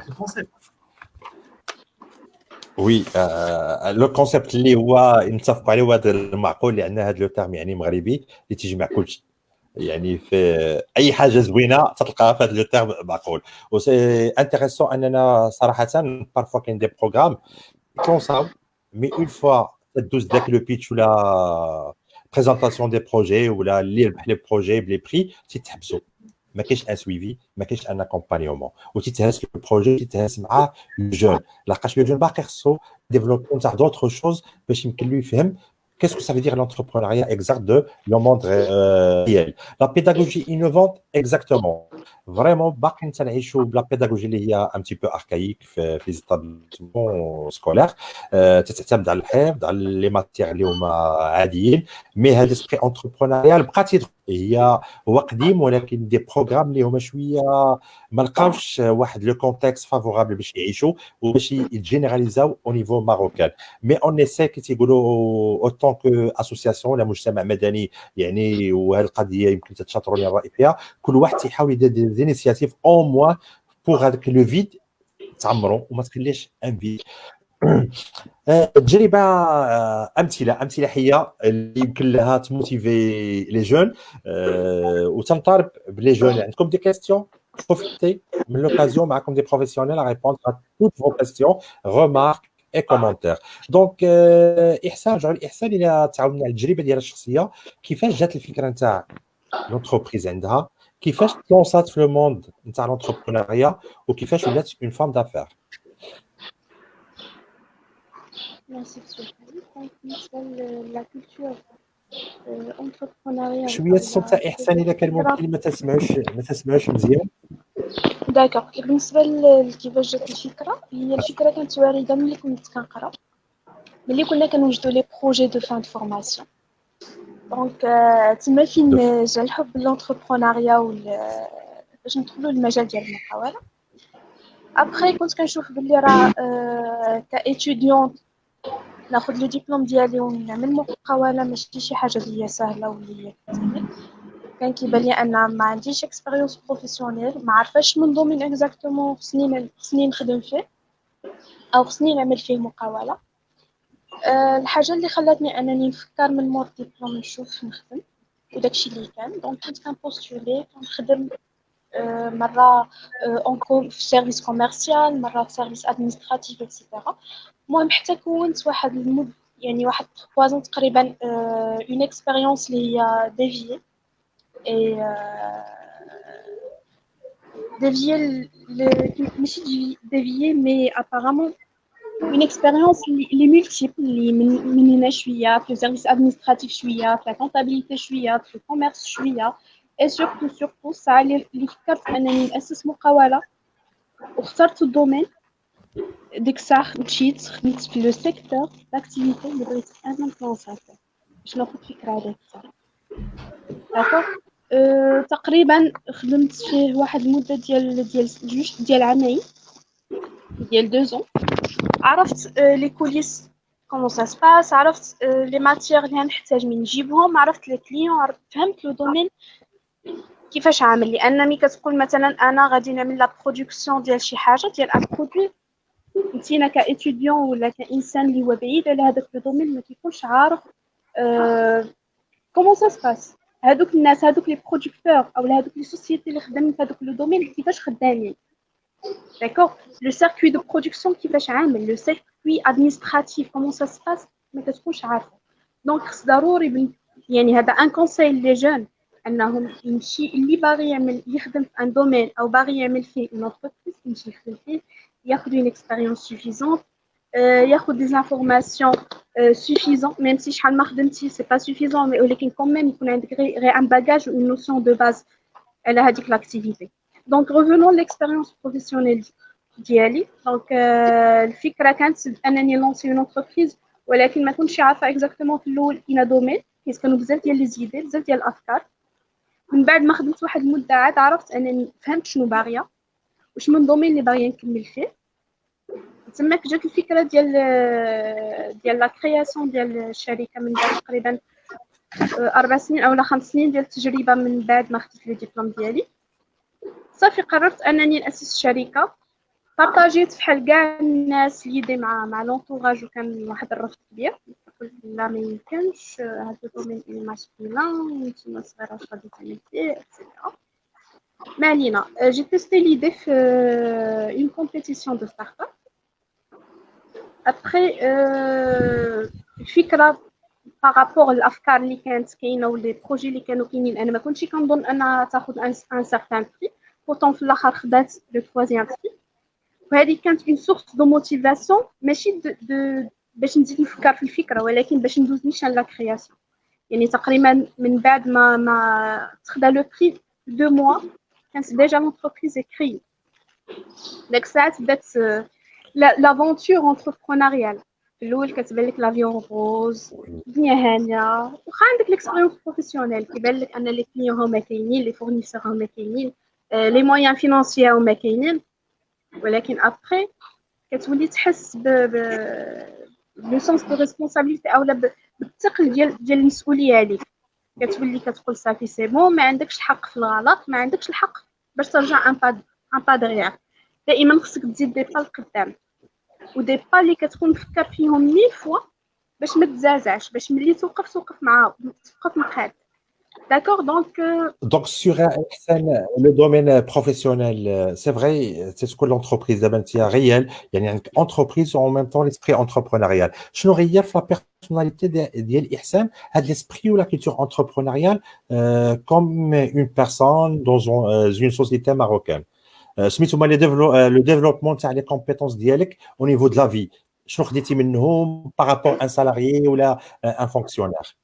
ce concept. وي لو كونسيبت اللي هو نتفقوا عليه هذا المعقول, لان هذا لو تيرم يعني مغربي اللي تيجمع كلشي. يعني في اي حاجه زوينه تلقاها في هذا لو تيرم معقول. و سي انتريسون اننا صراحه بارفوا كاين دي بروغرام كونساو مي اون فوا تدوز داك لو بيتش ولا بريزونطاسيون دي بروجي ولا اللي ربح لي بروجي بلي بري تيتحبسوا, ما كاينش ان سويفي, ما كاينش ان اكومبانيومون, وتيتهز البروجي تيتهز مع الجون, لقاش لو جون باقي خصو ديفلوبمون تاع دوطخ شوز باش يمكن له يفهم qu'est-ce que ça veut dire l'entrepreneuriat exact de le monde réel. La pédagogie innovante, exactement. Vraiment, باقي نعيشوا بلا pédagogie اللي هي un petit peu archaïque في les établissements scolaires, تعتمد على الحفظ, على لي ماتير اللي هما عاديين, مي هذا الاسبري انتربرونيال بقى هو قديم, ولكن دي بروغرام اللي هما شويه ما لقاوش واحد لو كونتكست فافورابل باش يعيشوا وباش يجينيراليزاو او نيفو ماروكان. مي اون ايسي كي تيقولوا اوتون كو اسوسياسيون ولا مجتمع مدني يعني, وهذه القضيه يمكن تتشاطروا لي الراي فيها, كل واحد تيحاول يدير دي انيسياتيف او موان بوغ هذاك لو فيد تعمروا وما تخليش ان فيد. تجربه امثله حيه اللي يمكن لها تموتيفي لي جون, وتنطالب بلي جون عندكم دي كيستيون, profitez de l'occasion معكم des professionnels à répondre à toutes vos questions, remarques et commentaires. Donc احسان, رجعوا لاحسان الى تعاوننا على التجربه ديالها الشخصيه, كيفاش جات الفكره نتاع لونتربريز عندها, كيفاش تلونسات في لو موند نتاع لونتربرونيا, وكيفاش ولات اون فام دافير. Merci monsieur Khalid. Donc بالنسبة لا culture entrepreneuriale شويه الصوت تاع احسان الا كان ممكن ما تسمعوش مزيان. داكوغ بالنسبه لكيفاش جات الفكره، هي الفكره كانت وارده ملي كنت كنقرا، ملي كنا كنوجدوا لي بروجي دو فان دو فورماسيون. دونك تما فين جا الحب للونتربرونيا باش ندخلوا للمجال ديال المقاوله. ابخي كنت كنشوف باللي راه كايتيديون ناخذ لو ديبلوم ديالي ونعمل مقاوله ماشي شي حاجه اللي هي سهله واللي هي كتسهل. كان كيبان لي ان ما عنديش اكسبيريونس بروفيسيونيل، ما عارفاش من دومين اكزاكتومون خصني نخدم فيه او خصني نعمل فيه مقاوله. الحاجه اللي خلاتني انني نفكر من مور ديبلوم نشوف نخدم، وداكشي اللي كان. دونك كنت كنبوستولي كنخدم مره اون في سيرفيس كوميرسيال، مره في سيرفيس ادمنستراتيف اكسيتيرا. المهم حتى كونت واحد يعني واحد 3 ans تقريبا اون اكسبيريونس اللي هي ديفيي et ماشي dévier mais apparemment une expérience les multiples من هنا شويه في السيرفيس ادمنستراتيف شويه في الكونتابيليتي شويه في الكوميرس شويه et surtout ça اللي فكرت انني ناسس مقاوله واخترت الدومين. ديك الساعه مشيت خدمت في لو سيكتور داكتيفيتي اللي بغيت انفلونسا فيه باش ناخذ فكره على الصح. داكوغ تقريبا خدمت فيه واحد المده ديال عامين، ديال 2 ans. عرفت لي كوليس كومون سا سباس، عرفت لي ماتيير اللي نحتاج من نجيبهم، عرفت لي كليون، فهمت لو دومين كيفاش عامل. لان ملي كتقول مثلا انا غادي نعمل لا برودكسيون ديال شي حاجه ديال ان برودوي، انتينا كايتيديون ولا كانسان اللي هو بعيد على هذاك لو دومين ما كيكونش عارف كومون سا سباس. هادوك الناس هادوك لي برودكتور او هادوك لي سوسيتي اللي خدامين في هذوك لو دومين كيفاش خدامين. داكوغ لو سيركوي دو برودكسيون كيفاش عامل، لو سيركوي ادمنستراتيف كومون سا سباس ما كتكونش عارفه. دونك خص ضروري يعني هذا ان كونساي لي جون انهم يمشي اللي باغي يعمل يخدم في ان دومين او باغي يعمل فيه اون انتربريز يمشي يخدم فيه، ياخذ اون اكسبيريونس سوفيزونت، ياخذ دي انفورماسيون suffisant même si شحال ما خدمتي سي با suffisant mais ولكن كون ميم يكون عندك غير ان باجاج و une notion de base على هذيك لاكتيفيتي. دونك revenons l'expérience professionnelle ديالي. دونك الفكره كانت انني لونسي اون انتربريز، ولكن ما كنتش عارفه اكزاكتومون في الاول اين دومين حيت كانوا بزاف ديال لي زيدي بزاف ديال الافكار. من بعد ما خدمت واحد المده عاد عرفت انني فهمت شنو باغيه واش من دومين اللي باغيه نكمل فيه. تماك جات الفكره ديال لا كرياسيون ديال الشركه من بعد تقريبا 4 سنين او 5 سنين ديال التجربه. من بعد ما خديت لي ديبلوم ديالي صافي قررت انني ناسس شركه. بارطاجيت بحال كاع الناس ليدي مع لونطوراج، وكان واحد الرفض كبير. قلت لا ما يمكنش هذا الدومين ماسكولين نتوما صغيره واش غادي تعمل فيه اكسيتيرا. ما علينا. جي تيستي ليدي في اون كومبيتيسيون دو ستارت اب. ابخي الفكره بارابور الافكار اللي كانت كاينه ولي بروجي اللي كانوا كاينين، انا ما كنتش كنظن انها تاخذ ان سارتان بري. بوطون في الاخر خدات لو تروازيام بري، وهذه كانت اون سورس دو موتيفاسيون ماشي دو باش نزيد نفكر في الفكره، ولكن باش ندوز نيشان لا كرياسيون. يعني تقريبا من بعد ما تخدا لو بري 2 موا كانت ديجا لونتربريز كري. داك الساعات بدات لافونتور انتربرونيال. في الاول كتبان لك لافيون روز الدنيا هانيه، واخا عندك ليكسبيريونس بروفيسيونيل كيبان لك ان لي كليون هما كاينين، لي فورنيسور هما كاينين، لي مويان فينانسيي هما كاينين، ولكن ابري كتولي تحس لو سونس دو ريسبونسابيلتي اولا بالثقل ديال المسؤوليه عليك. كتولي كتقول صافي سي بون، ما عندكش الحق في الغلط، ما عندكش الحق باش ترجع ان با دغيغ. دائما خصك تزيد دي با لقدام، ودي با اللي كتكون مفكر فيهم 1000 فوا باش ما تزازعش، باش ملي توقف معاه توقف مقاد. D'accord, Donc, sur le domaine professionnel, c'est vrai, c'est ce que l'entreprise d'Aventia réelle. Il y a une entreprise en même temps l'esprit entrepreneurial. Je n'aurais hier la personnalité d'Ihsan, à l'esprit ou la culture entrepreneuriale comme une personne dans une société marocaine. سميتو le développement تاع les compétences ديالك au niveau de la vie. شنو خديتي منهم par rapport à un salarié ou là un fonctionnaire.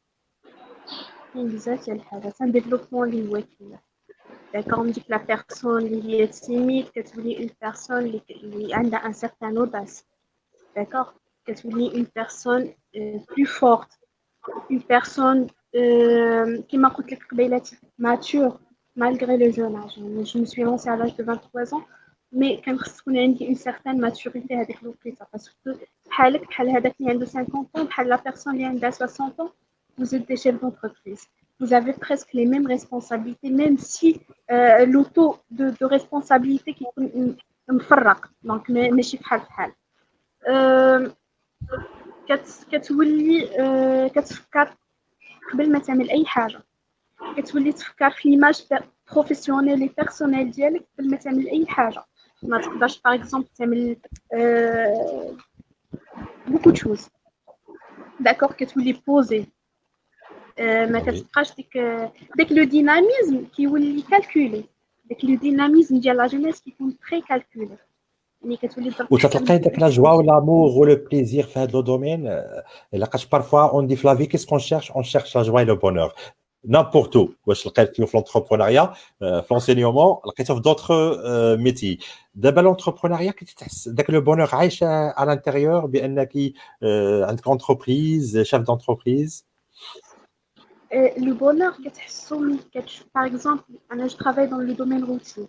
بزاف ديال الحاجات. ان ديفلوبمون اللي هو كاين. d'accord, on dit que la personne qui est timide, que tu une personne qui a un certain audace, d'accord, que tu une personne plus forte, une personne qui m'a coûté mature malgré le jeune âge. Je me suis lancée à l'âge de 23 ans, mais quand on a une certaine maturité avec l'autre, parce que بحال هذاك اللي عنده 50 ans, بحال la personne اللي عندها 60 ans, vous êtes des chefs d'entreprise. Vous avez presque les mêmes responsabilités, même si l'auto de responsabilité qui est مفرق, donc ماشي بحال بحال. كتولي كتفكر قبل ما تعمل اي حاجه، كتولي تفكر في ليماج بروفيسيونيل لي بيرسونيل ديالك قبل ما تعمل اي حاجه. ما تقدرش باغ اكزومبل تعمل بوكو تشوز، داكوغ، كتولي بوزي، ما كتبقاش ديك لو ديناميزم كيولي كالكولي، ديك لو ديناميزم ديال لا جونيس كيكون تري كالكولي. وتتلقاي داك لا جوا والامور و لو بليزير في هذا لو دومين. لقاش بارفوا اون دي في لا في كيس كون شيرش لا جوا لو بونور n'importe où. واش لقيتو في l'entrepreneuriat في l'enseignement لقيتو في d'autres métiers. دابا l'entrepreneuriat كتحس داك لو بونور عايش à l'intérieur بانك عندك entreprise chef d'entreprise. Le bonheur كتحسو من par exemple انا je travaille dans le domaine routier,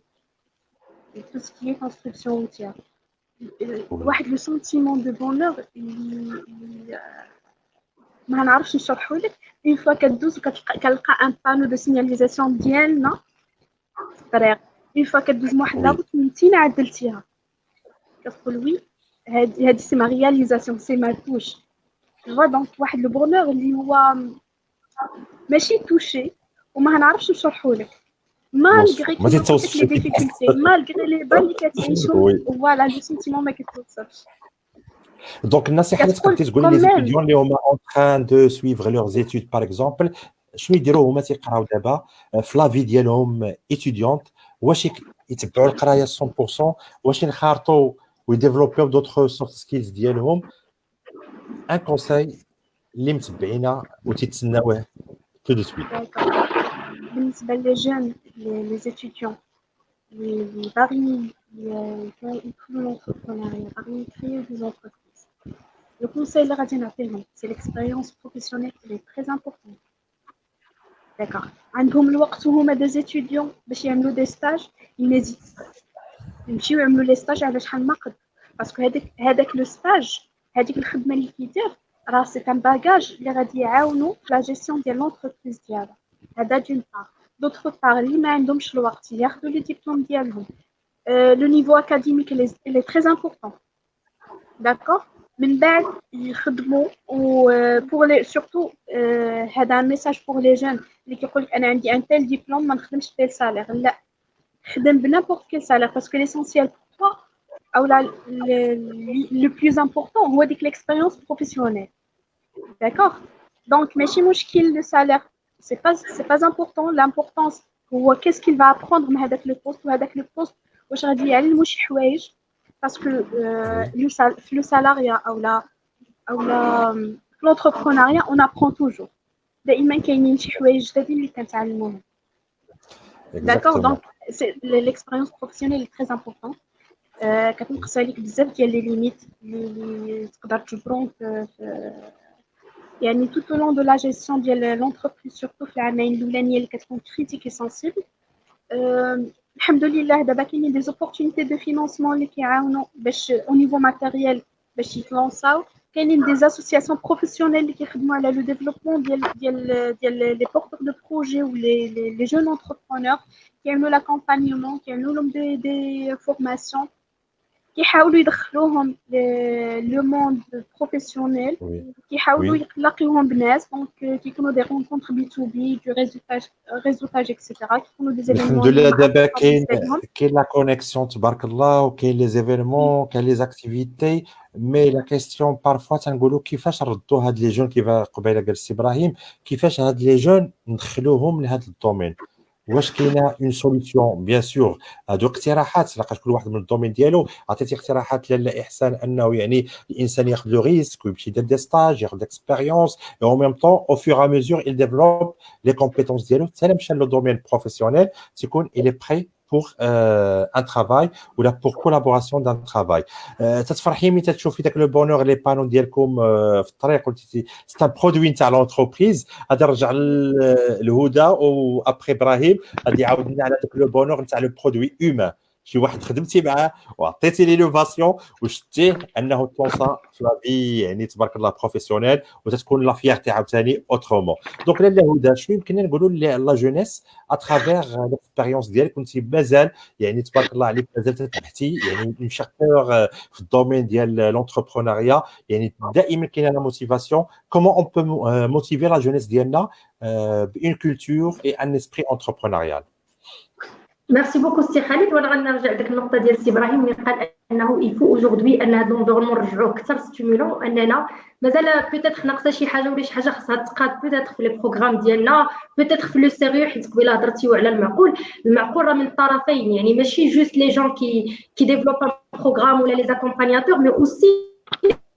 tout ce qui est construction routière. واحد لو سونتيمون دو بونور ما نعرفش نشرحو لك. اون فوا كدوز كتلقى ان بانو دو سيناليزاسيون ديالنا في الطريق، اون فوا كدوز من واحد لابوط نتينا عدلتيها كتقول وي هادي سي ما رياليزاسيون، سي ما توش فوا. دونك واحد لو بونور اللي هو ماشي توشي وما نعرفش نشرحو لك، مالغري كي لي ديفيكولتي، مالغري لي بال اللي كتعيشهم، فوالا لو سنتيمون ما كتوصلش. دونك النصيحه اللي تقدري تقولي لي زيتيديون اللي هما اون تران دو سويفغ لور زيتود باغ اكزومبل، شنو يديروا هما تيقراو دابا في لا في ديالهم ايتيديونت؟ واش يتبعوا القرايه 100%، واش ينخرطوا ويديفلوبيو دوطخ سوفت سكيلز ديالهم؟ ان كونساي اللي متبعينا وتيتسناوه تو دو سويت. بالنسبه لي جون لي étudiants اللي باغيين يدخلوا لونتربرونيا، باغيين يكريو دي زونتربريز، لو كونساي اللي غادي نعطيهم سي ليكسبيريونس بروفيسيونيل اللي تري امبورطون. داكوغ، عندهم الوقت وهما دي étudiants باش يعملوا دي ستاج، ينيزيت يمشيو يعملوا لي ستاج على شحال ما قد، باسكو هذاك لو ستاج، هذيك الخدمه اللي كيدير راه سي ان باجاج اللي غادي يعاونو في لا جيستيون ديال لونتربريز ديالها. هذا دون بار. دوطخ بار اللي ما عندهمش الوقت ياخذوا لي ديبلوم ديالهم، لو نيفو اكاديميك اللي تري امبورطون، داكوغ، من بعد يخدموا. و بور لي سورتو هذا ميساج بور لي جون اللي كيقول لك انا عندي ان تيل ديبلوم ما نخدمش بيل سالير، لا، خدم بنابورت كيل سالير، باسكو ليسونسيال بور توا او لو بلوز امبورطون هو ديك ليكسبيريونس بروفيسيونيل. داكوغ، دونك ماشي مشكل لو سالير، c'est pas important. L'importance هو qu'est-ce qu'il va apprendre من هذاك لو بوست، وهذاك لو بوست واش غادي يعلمو شي حوايج، باسكو في لو سالاريا او لا في لونتربرونيا اون ابرون توجور، دائما كاينين شي حوايج جدادين اللي كنتعلموهم. داكوغ، دونك ليكسبيريونس بروفيسيونيل تري امبورطون. كتنقص عليك بزاف ديال لي ليميت اللي تقدر تجبرهم يعني tout au long de la gestion ديال l'entreprise، surtout في العامين الاولانيه اللي كتكون critique et sensible. الحمد لله دابا كاينين دي زوبورتونيتي دو فينانسمون اللي كيعاونوا باش او نيفو ماتيريال باش يتلونساو. كاينين دي اسوسياسيون بروفيسيونيل اللي كيخدموا على لو ديفلوبمون ديال لي بورتور دو بروجي و لي جون انتربرونور، كيعملوا لاكومبانيمون، كيعملوا لهم دي فورماسيون، كيحاولوا يدخلوهم لو موند بروفيسيونيل، كيحاولوا يلاقيوهم بناس، دونك كيكونوا دي رونكونتر بي تو بي دو ريزولتاج اكسيتيرا، كيكونوا دي الحمد لله دابا كاين لا كونيكسيون تبارك الله، وكاين لي زيفينمون، كاين لي زاكتيفيتي. مي لا كيسيون بارفوا تنقولوا كيفاش نردوا هاد لي جون، كيف قبيله قال السي ابراهيم، كيفاش هاد لي جون ندخلوهم لهاد الدومين. واش كاينه اون سوليسيون بيان سور. هادو اقتراحات لقاش كل واحد من الدومين ديالو عطيتي اقتراحات لاله احسان انه يعني الانسان ياخذ لو ريسك ويمشي يدير دي ستاج ياخذ اكسبيريونس اي اون ميم طون او فور ا ميزور il développe les compétences ديالو حتى مشى لو دومين بروفيسيونيل تيكون il est prêt pour un travail ou là pour collaboration d'un travail. تتفرحي ملي تشوفي داك لو بونور لي بانو ديالكم في الطريق قلتي سي ان برودوي نتاع لونتربريز. غادي نرجع للهدى و ابري ابراهيم غادي يعاود لنا على داك لو بونور نتاع لو برودوي هيومان. شي واحد خدمتي معاه وعطيتي لي لوفاسيون وشتيه انه تلونسا في لا في يعني تبارك الله بروفيسيونيل وتتكون لا فيارتي عاوتاني اوترومون. دونك لاله هدى شنو يمكن نقولوا لا جونيس اترافير ليكسبيريونس ديالك كنتي مازال يعني تبارك الله عليك مازال تحتي يعني اون شارتور في الدومين ديال لونتربرونيا يعني دائما كاينه لا موتيفاسيون. كومون اون بو موتيفي لا جونيس ديالنا بون كولتور اي ان اسبري انتربرونيال. ميرسي بوكو سي خالد. وانا غنرجع لديك النقطه ديال سي ابراهيم اللي قال انه يفو اوجوردي ان هذا لونفيرونمون نرجعوه اكثر ستيمولون اننا مازال بوتيتر ناقصه شي حاجه ولا شي حاجه خاصها تقاد بوتيتر في لي بروغرام ديالنا بوتيتر في لو سيريو حيت قبيله هضرتيو على المعقول راه من الطرفين يعني ماشي جوست لي جون كي ديفلوب بروغرام ولا لي زاكومبانياتور مي اوسي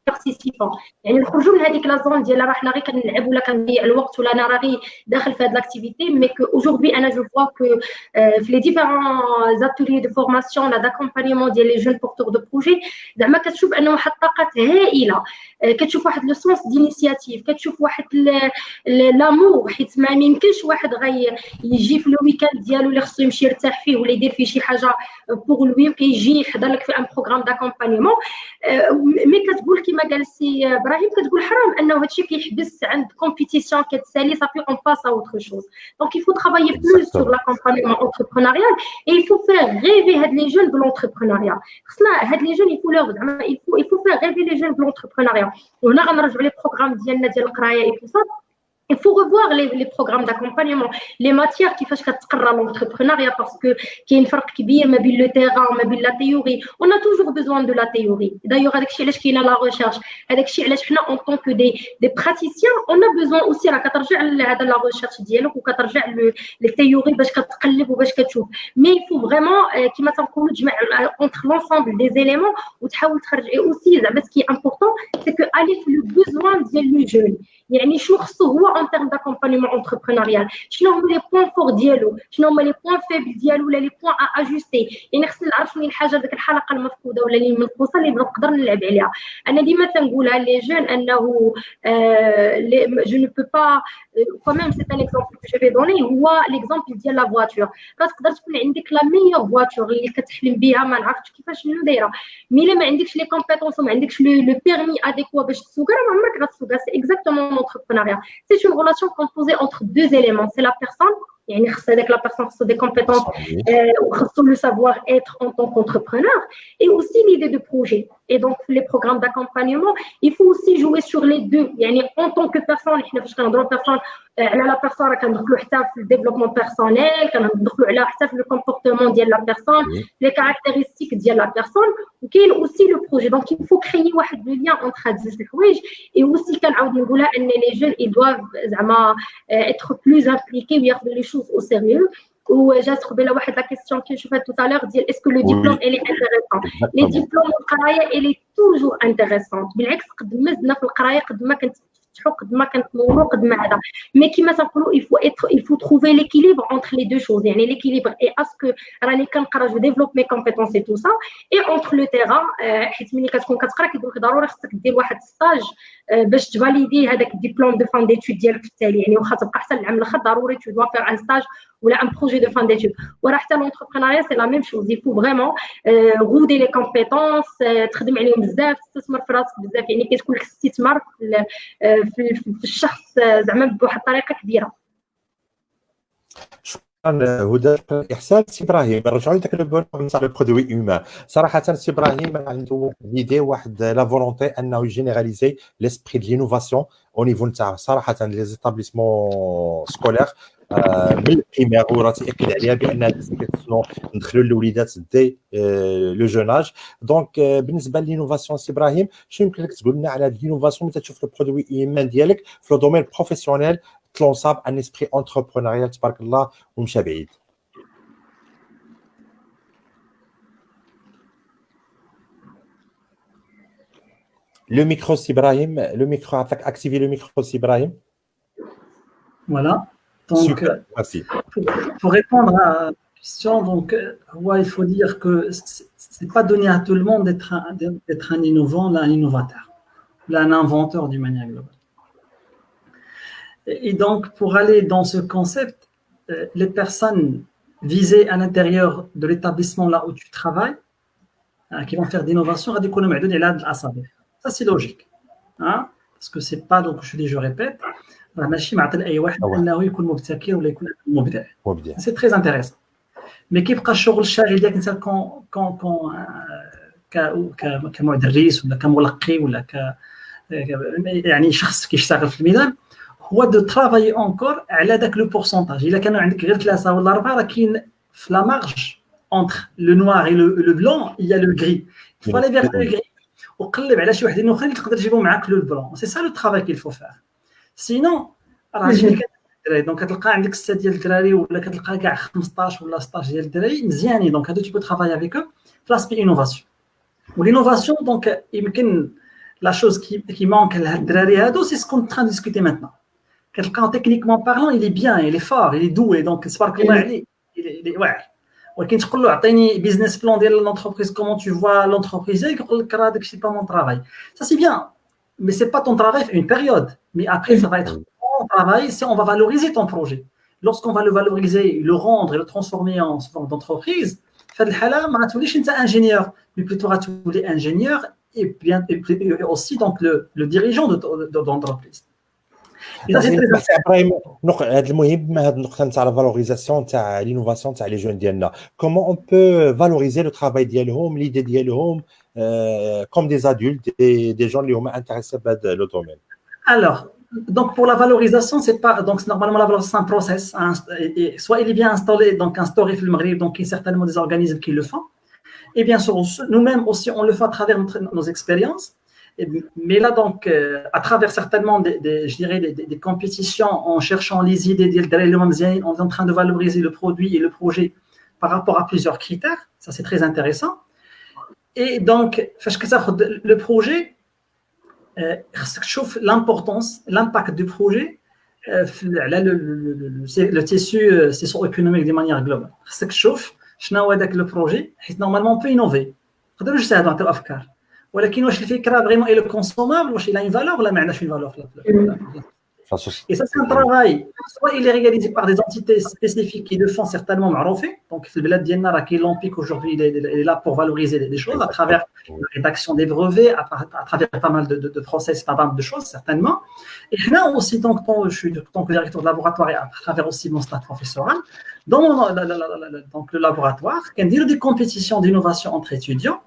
بارتيسيبون يعني نخرجوا من هذيك لا زون ديال راه حنا غير كنلعب ولا كنضيع الوقت ولا انا راه غير داخل في هذه لاكتيفيتي مي كو اوجوردي انا جو فوا كو في لي ديفيرون زاتولي دو فورماسيون لا داكومبانيمون ديال لي جون بورتور دو بروجي زعما كتشوف انه واحد الطاقات هائله كتشوف واحد لو سونس دينيسياتيف كتشوف واحد لامور حيت ما يمكنش واحد يجي في لو ويكاند ديالو اللي خصو يمشي يرتاح فيه ولا يدير فيه شي حاجه بوغ لوي وكيجي يحضر لك في ان بروغرام داكومبانيمون مي كتقول كما قال سي ابراهيم كتقول حرام انه هادشي كيحبس عند كومبيتيسيون كتسالي صافي اون باس ا اوتر شوز. دونك il faut travailler plus sur l'accompagnement entrepreneurial et il faut faire rêver هاد لي جون بلونتربرونيا. خصنا هاد لي جون يكون لور زعما il faut faire rêver les jeunes بلونتربرونيا. وهنا غنرجعوا لي بروغرام ديالنا ديال القرايه اي tout ça. Il faut revoir les programmes d'accompagnement, les matières qui font qu'à l'entrepreneuriat parce que qu'il y a une فرق كبير ما بين le terrain ما بين la théorie. On a toujours besoin de la théorie. D'ailleurs هذاك الشيء علاش كاينه la recherche. هذاك الشيء علاش حنا en tant que des praticiens, on a besoin aussi راه كترجع لهذا la recherche ديالك وكترجع للتيوري باش كتقلب وباش كتشوف. Mais il faut vraiment كما تنقولوا تجمع entre l'ensemble des éléments وتحاول تخرج et aussi زعما ce qui est important c'est que aller في le besoin ديال le jeune. يعني شنو خصو هو en termes d'accompagnement entrepreneurial شنو هما لي بوين فور ديالو شنو هما لي بوين فيبل ديالو ولا لي بوين ا اجوستي. يعني خصني نعرف شنو الحاجه ديك الحلقه المفقوده ولا اللي منقوصه اللي نقدر نلعب عليها. انا ديما تنقولها لي جون انه جو نو بو با quand même c'est un exemple que je vais donner هو l'exemple ديال لا فواتور. راه تقدر تكون عندك لا ميور فواتور اللي كتحلم بها ما نعرفتش كيفاش شنو دايره مي الا ما عندكش لي كومبيتونس وما عندكش لو بيرمي اديكوا باش تسوقها راه ما عمرك غتسوقها. سي اكزاكتومون l'entrepreneuriat. C'est une relation composée entre deux éléments. C'est la personne يعني خص هذاك لا بيرسون خصو دي كومبيتونس وخصو لو سافوار ايتر en tant qu'entrepreneur et aussi l'idée de projet. Et donc les programmes d'accompagnement il faut aussi jouer sur les deux. يعني en tant que personne حنا فاش كنهضروا بيرسون على لا بيرسون راه كندخلوا حتى في الديفلوبمون بيرسونيل كندخلوا على حتى في لو كومبورتمون ديال لا بيرسون لي كاركتيرستيك ديال لا بيرسون وكاين اوسي لو بروجي. دونك il faut créer واحد لو لien entre هاد جوج الحوايج. et aussi كنعاود نقولها ان لي جون ils doivent زعما être plus impliqués وياخذوا لي choses au sérieux. وجات قبيله واحد لا كيسيون كي نشوفها tout à l'heure ديال est-ce que le diplôme elle est intéressant. les diplômes القرايه elle est toujours intéressante. بالعكس قد ما زدنا في القرايه قد ما كنتفتحوا قد ما كنتنوروا قد ما هذا مي كيما تنقولوا il faut trouver l'équilibre entre les deux choses. يعني l'équilibre est à ce que راني كنقرا جو ديفلوب مي كومبيتونس et tout ça et entre le terrain حيت ملي كتكون كتقرا كيقول لك ضروري خصك دير واحد ستاج باش تفاليدي هذاك الدبلوم دو فان ديتود ديالك في التالي. يعني واخا تبقى حتى العام الاخر ضروري تو دوا فير ان ستاج ولا ان بروجي دو فان ديتود. وراه حتى لونتربرونيا سي لا ميم شوز. il faut vraiment غودي لي كومبيتونس تخدم عليهم بزاف تستثمر في راسك بزاف. يعني كتكون لك استثمار في الشخص زعما بواحد الطريقه كبيره. هدى احسان. سي ابراهيم نرجعوا لذاك البون نتاع لو برودوي هيومان. صراحه سي ابراهيم عنده ليدي واحد لا فولونتي انه يجينيراليزي ليسبري دو لينوفاسيون او نيفو نتاع صراحه لي زيتابليسمون سكولير من البريمير وراه تاكد عليها بان خصنا ندخلوا الاوليدات دي لو جوناج. دونك بالنسبه للانوفاسيون سي ابراهيم شنو يمكن لك تقول لنا على هاد الانوفاسيون ملي تشوف لو برودوي هيومان ديالك في لو دومين بروفيسيونيل تلونساب ان اسبري انتربرونيال تبارك الله ومشى بعيد. Le micro, c'est Ibrahim. Le micro, activer le micro, c'est Ibrahim. Voilà. Donc, super, merci. Pour répondre à la question, donc, il faut dire que c'est pas donné à tout le monde d'être un innovant, là, un innovateur, là, un inventeur d'une manière globale. Et donc, pour aller dans ce concept, les personnes visées à l'intérieur de l'établissement là où tu travailles, qui vont faire d'innovation, ça c'est logique. Hein? Parce que c'est pas, donc je répète, c'est très intéressant. Mais كيبقى الشغل الشاغل ديالك انت كمدرس ولا كملقي ولا يعني شخص كيشتغل في الميدان هو دو ترافاي اونكور على داك لو بورسونتاج. الا كانوا عندك غير 3 ولا 4 راه كاين في لا مارج entre le noir et le blanc, il y a le gris. Il faut aller vers le gris. وقلب على شي وحدين اخرين تقدر تجيبهم معاك لو بلون. C'est ça le travail qu'il faut faire. Sinon راه شنو كدير دونك كتلقى عندك 6 ديال الدراري ولا كتلقى كاع 15 ولا 16 ديال الدراري مزيانين دونك هادو tu peux travailler avec eux في l'aspect innovation. والinnovation دونك يمكن la chose qui manque لهاد الدراري هادو c'est ce qu'on est en train de discuter maintenant. كتلقى techniquement parlant il est bien, il est fort, il est doué donc تبارك الله عليه il est واعر. ولكن تقول له عطيني بيزنس بلان ديال لونتربريز كومون تو فوا لونتربريز يقول لك راه داكشي با مون طرافاي ça c'est bien mais c'est pas ton travail une période mais après ça va être ton travail si on va valoriser ton projet lorsqu'on va le valoriser le rendre et le transformer en forme d'entreprise في هذه الحاله ما غتوليش انت ingénieur mais plutôt غتولي ingénieur et bien et aussi donc le dirigeant d'entreprise. ابراهيم هذا المهم هذه النقطه نتاع لا فالوريزاسيون تاع لينوفاسيون تاع لي جون ديالنا كومون اون بو فالوريزي لو ترافاي ديالهم ليدي ديالهم كوم دي ادولت دي جون اللي هما انتريسي بهذا لو دومين. Alors donc pour la valorisation c'est pas donc normalement la valorisation c'est un process et soit il est bien installé donc instauré في المغرب donc il y a certainement des organismes qui le font et bien sûr nous-mêmes aussi on le fait à travers nos expériences. Mais là, donc, à travers certainement je dirais des compétitions, en cherchant les idées, on est en train de valoriser le produit et le projet par rapport à plusieurs critères. Ça, c'est très intéressant. Et donc, le projet, l'importance, l'impact du projet, le tissu socio-économique de manière globale. Le projet, normalement, on peut innover. ولكن واش الفكره فريمون اي لو كونسومابل واش لا اون فالور ولا ما عندناش اون فالور et ça c'est un travail soit il est réalisé par des entités spécifiques qui le font certainement معروفين donc في البلاد ديالنا راه كاين l'OMPIC aujourd'hui il est là pour valoriser des choses à travers la rédaction des brevets à travers pas mal de process pas mal de choses certainement et là aussi donc je suis tant que directeur de laboratoire et à travers aussi mon stage professoral dans donc le laboratoire كنديروا des compétitions d'innovation entre étudiants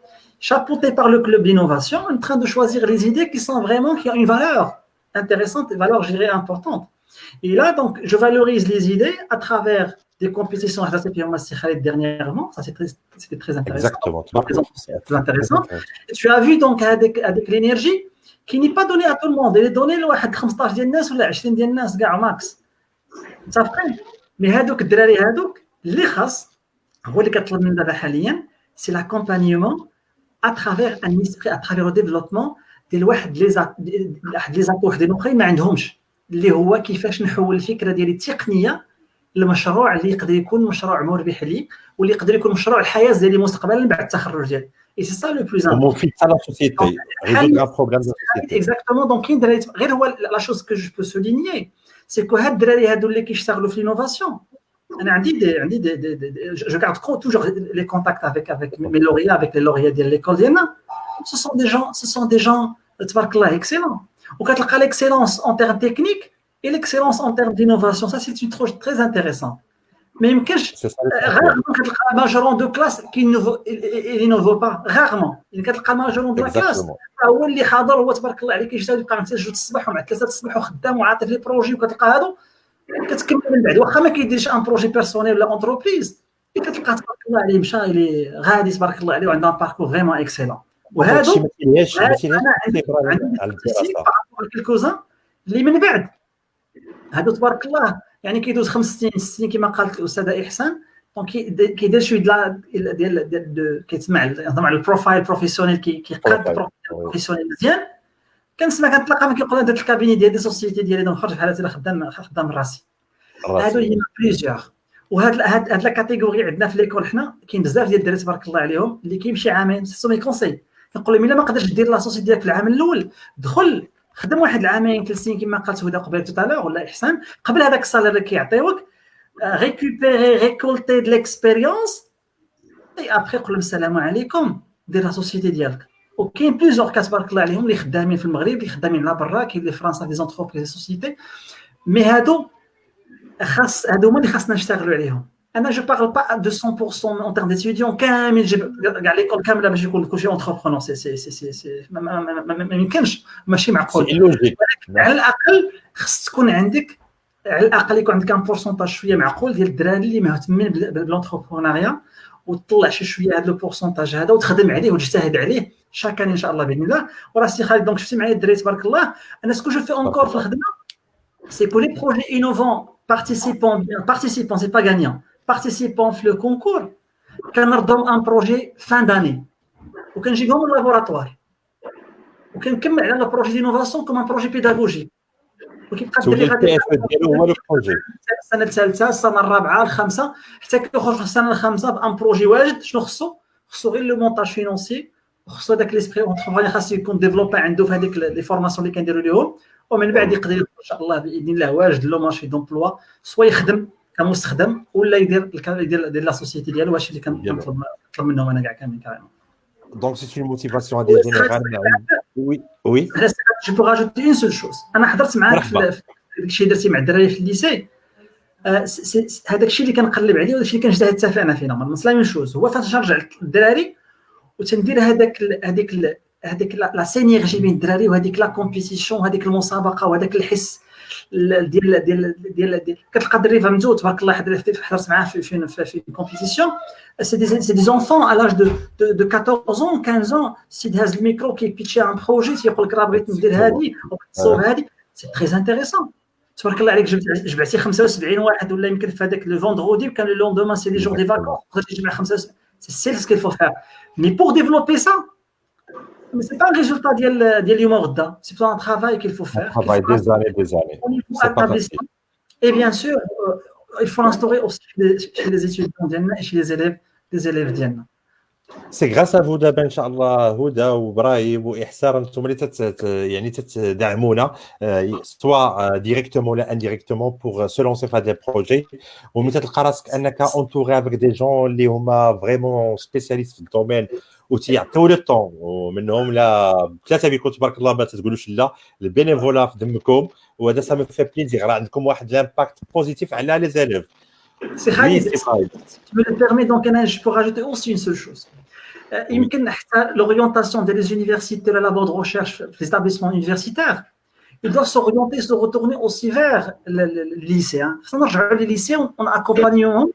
chapeauté par le club d'innovation, en train de choisir les idées qui sont vraiment, qui ont une valeur intéressante, une valeur, je dirais, importante. Et là, donc, je valorise les idées à travers des compétitions. Ça, c'est dernièrement. Ça, c'était très intéressant. Exactement. Très intéressant. Et tu as vu, donc, avec l'énergie qui n'est pas donnée à tout le monde. Elle est donnée à 15 ديال الناس ولا 20 ديال الناس كاع ماكس. صافي. Mais هادوك الدراري هادوك اللي خاص هو اللي كطلب من دابا حاليا c'est l'accompagnement à travers un esprit, à travers le développement ديال واحد لي زاتو وحدين اخرين ما عندهمش اللي هو كيفاش نحول الفكره ديالي التقنيه لمشروع اللي يقدر يكون مشروع مربح لي واللي يقدر يكون مشروع الحياه ديالي مستقبلا بعد التخرج ديالي et c'est ça le plus important مفيد على السوسيتي résoudre un problème de société exactement donc كاين دراري غير هو la chose que je peux souligner c'est que هاد الدراري هادو اللي كيشتغلوا في l'innovation انا عندي je garde toujours les contacts avec mes lauréats avec les lauréats de l'école ديالنا ce sont des gens تبارك الله excellents وكتلقى l'excellence en termes techniques et l'excellence en termes d'innovation ça c'est une chose très intéressante ما يمكنش rarement كتلقى ماجورون دو كلاس كينوفو با rarement كتلقى ماجورون دو كلاس هو اللي حاضر هو تبارك الله عليه كيشتغل يبقى من 2 الصباح ومع 3 الصباح وخدام وعاطي في لي بروجي وكتلقى هادو كتكمل من بعد واخا ما كيديرش ان بروجي بيرسونيل ولا انتربريز كتلقى تبارك الله عليه مشى غادي تبارك الله عليه وعنده ان باركور فريمون اكسيلون وهادو كلكوزان اللي من بعد هادو تبارك الله يعني كيدوز 5 سنين كما قالت الاستاذه احسان دونك كيدير شويه ديال كيتسمع البروفايل بروفيسيونيل كيقاد بروفيسيونيل مزيان كنسمع كنتلاقى ما كيقول درت الكابيني ديال دي سوسيتي ديالي نخرج بحال هذا خدام راسي. هادو اللي بليزيور. وهاد لا كاتيجوري عندنا في ليكول حنا كاين بزاف ديال الدراري تبارك الله عليهم اللي كيمشي عامين سو مي كونساي كنقول لهم الا ما قدرتش دير لا سوسيتي ديالك في العام الاول دخل خدم واحد العامين 3 سنين كما قالت هدى قبيله توتالور ولا احسان قبل هذاك الصالير اللي كيعطيوك ريكوبيري ريكولتي د ليكسبيريونس اي ابخي قول لهم السلام عليكم دير لا سوسيتي ديالك. وكاين بليزيور كاس تبارك الله عليهم اللي خدامين في المغرب اللي خدامين لا برا كاين اللي في فرنسا دي زونتربريز سوسيتي مي هادو هما اللي خاصنا نشتغلوا عليهم. انا جو بارل با دو 100% اون تيرم ديتيديون كامل جيب كاع ليكول كامله باش يكون كلشي اونتربرونور سي ما يمكنش ماشي معقول. على الاقل خص تكون عندك على الاقل يكون عندك ان بورسونتاج شويه معقول ديال الدراري اللي مهتمين بالانتربرونيا وتطلع شي شويه هذا لو بورسونتاج هذا وتخدم عليه وتجتهد عليه شاكان ان شاء الله باذن الله. وراه سي خالد دونك شفتي معايا الدراري تبارك الله انا سكو جو في اونكور في الخدمه سي بور لي بروجي انوفون participants c'est pas gagnant participants في لو كونكور كنرضوا ان بروجي فان داني وكنجيبهم للابوراتوار وكنكمل على لو بروجي دينوفاسيون كوم ان بروجي بيداغوجي وكيبقى الدري غادي ديالو هو لو بروجي السنه الثالثه السنه الرابعه الخامسه حتى كيخرج في السنه الخامسه بان بروجي واجد. شنو خصو غير لو مونتاج فينونسي وخصو داك ليسبري اونتربرونيا خاصو يكون ديفلوبي عنده في هذيك لي فورماسيون اللي كنديروا لهم ومن بعد يقدر ان شاء الله باذن الله واجد لو مارشي دومبلوا سوا يخدم كمستخدم ولا يدير لا سوسيتي ديالو. واش اللي كنطلب منهم انا كاع كامل كاريمون. دونك سي اون موتيفاسيون ديال جينيرال. وي جو بو راجوتي اون سول شوز. انا حضرت معاك في داك الشيء درتي مع الدراري في الليسي هذاك الشيء اللي كنقلب عليه وداك الشيء اللي كنجتهد حتى انا فينا مثلا من شوز هو فاش نرجع الدراري وتندير هذيك لا سينيرجي بين الدراري وهذيك لا كومبيتيسيون وهذيك المسابقه وهذاك الحس ديال كتلقى الدري فهمتو تبارك الله حضرت معاه في كومبيتيسيون سي دي زونفون على لاج دو 14 ans 15 ans سي داز الميكرو كيبيتشي ان بروجي تيقول لك راه بغيت ندير هذه وتصور هذه سي تري انتريسون تبارك الله عليك. جبعتي 75 واحد ولا يمكن في هذاك لو فوندردي كان لو لوندومان سي لي جور دي فاكونس تقدر تجمع 75 سي ce qu'il faut faire mais pour développer ça mais c'est pas un résultat ديال اليوم وغدا c'est un travail qu'il faut faire travail des années c'est pas facile. et bien sûr il faut l'instaurer aussi chez les étudiants ديالنا et chez les élèves ديالنا. سي غراس ا فو دابا ان شاء الله هدى وابراهيم واحسان انتم اللي يعني تدعمونا سوا ديريكتومون ولا انديريكتومون بوغ سو لونسي في هاد لي بروجي وملي تلقى راسك انك اونتوري افيك دي جون اللي هما فريمون سبيسياليست في الدومين وتيعطيو لي طون ومنهم لا ثلاثه بيكون تبارك الله ما تقولوش لا البينيفولا في دمكم وهذا سا مو في بليزير راه عندكم واحد لامباكت بوزيتيف على لي زيليف. سي خالد tu me le permets donc انا je peux rajouter aussi une seule chose. يمكن حتى l'orientation des universités la labor de recherche في les établissements universitaires ils doivent s'orienter se retourner aussi vers le lycée. خصنا نرجعوا لي lycée on accompagnons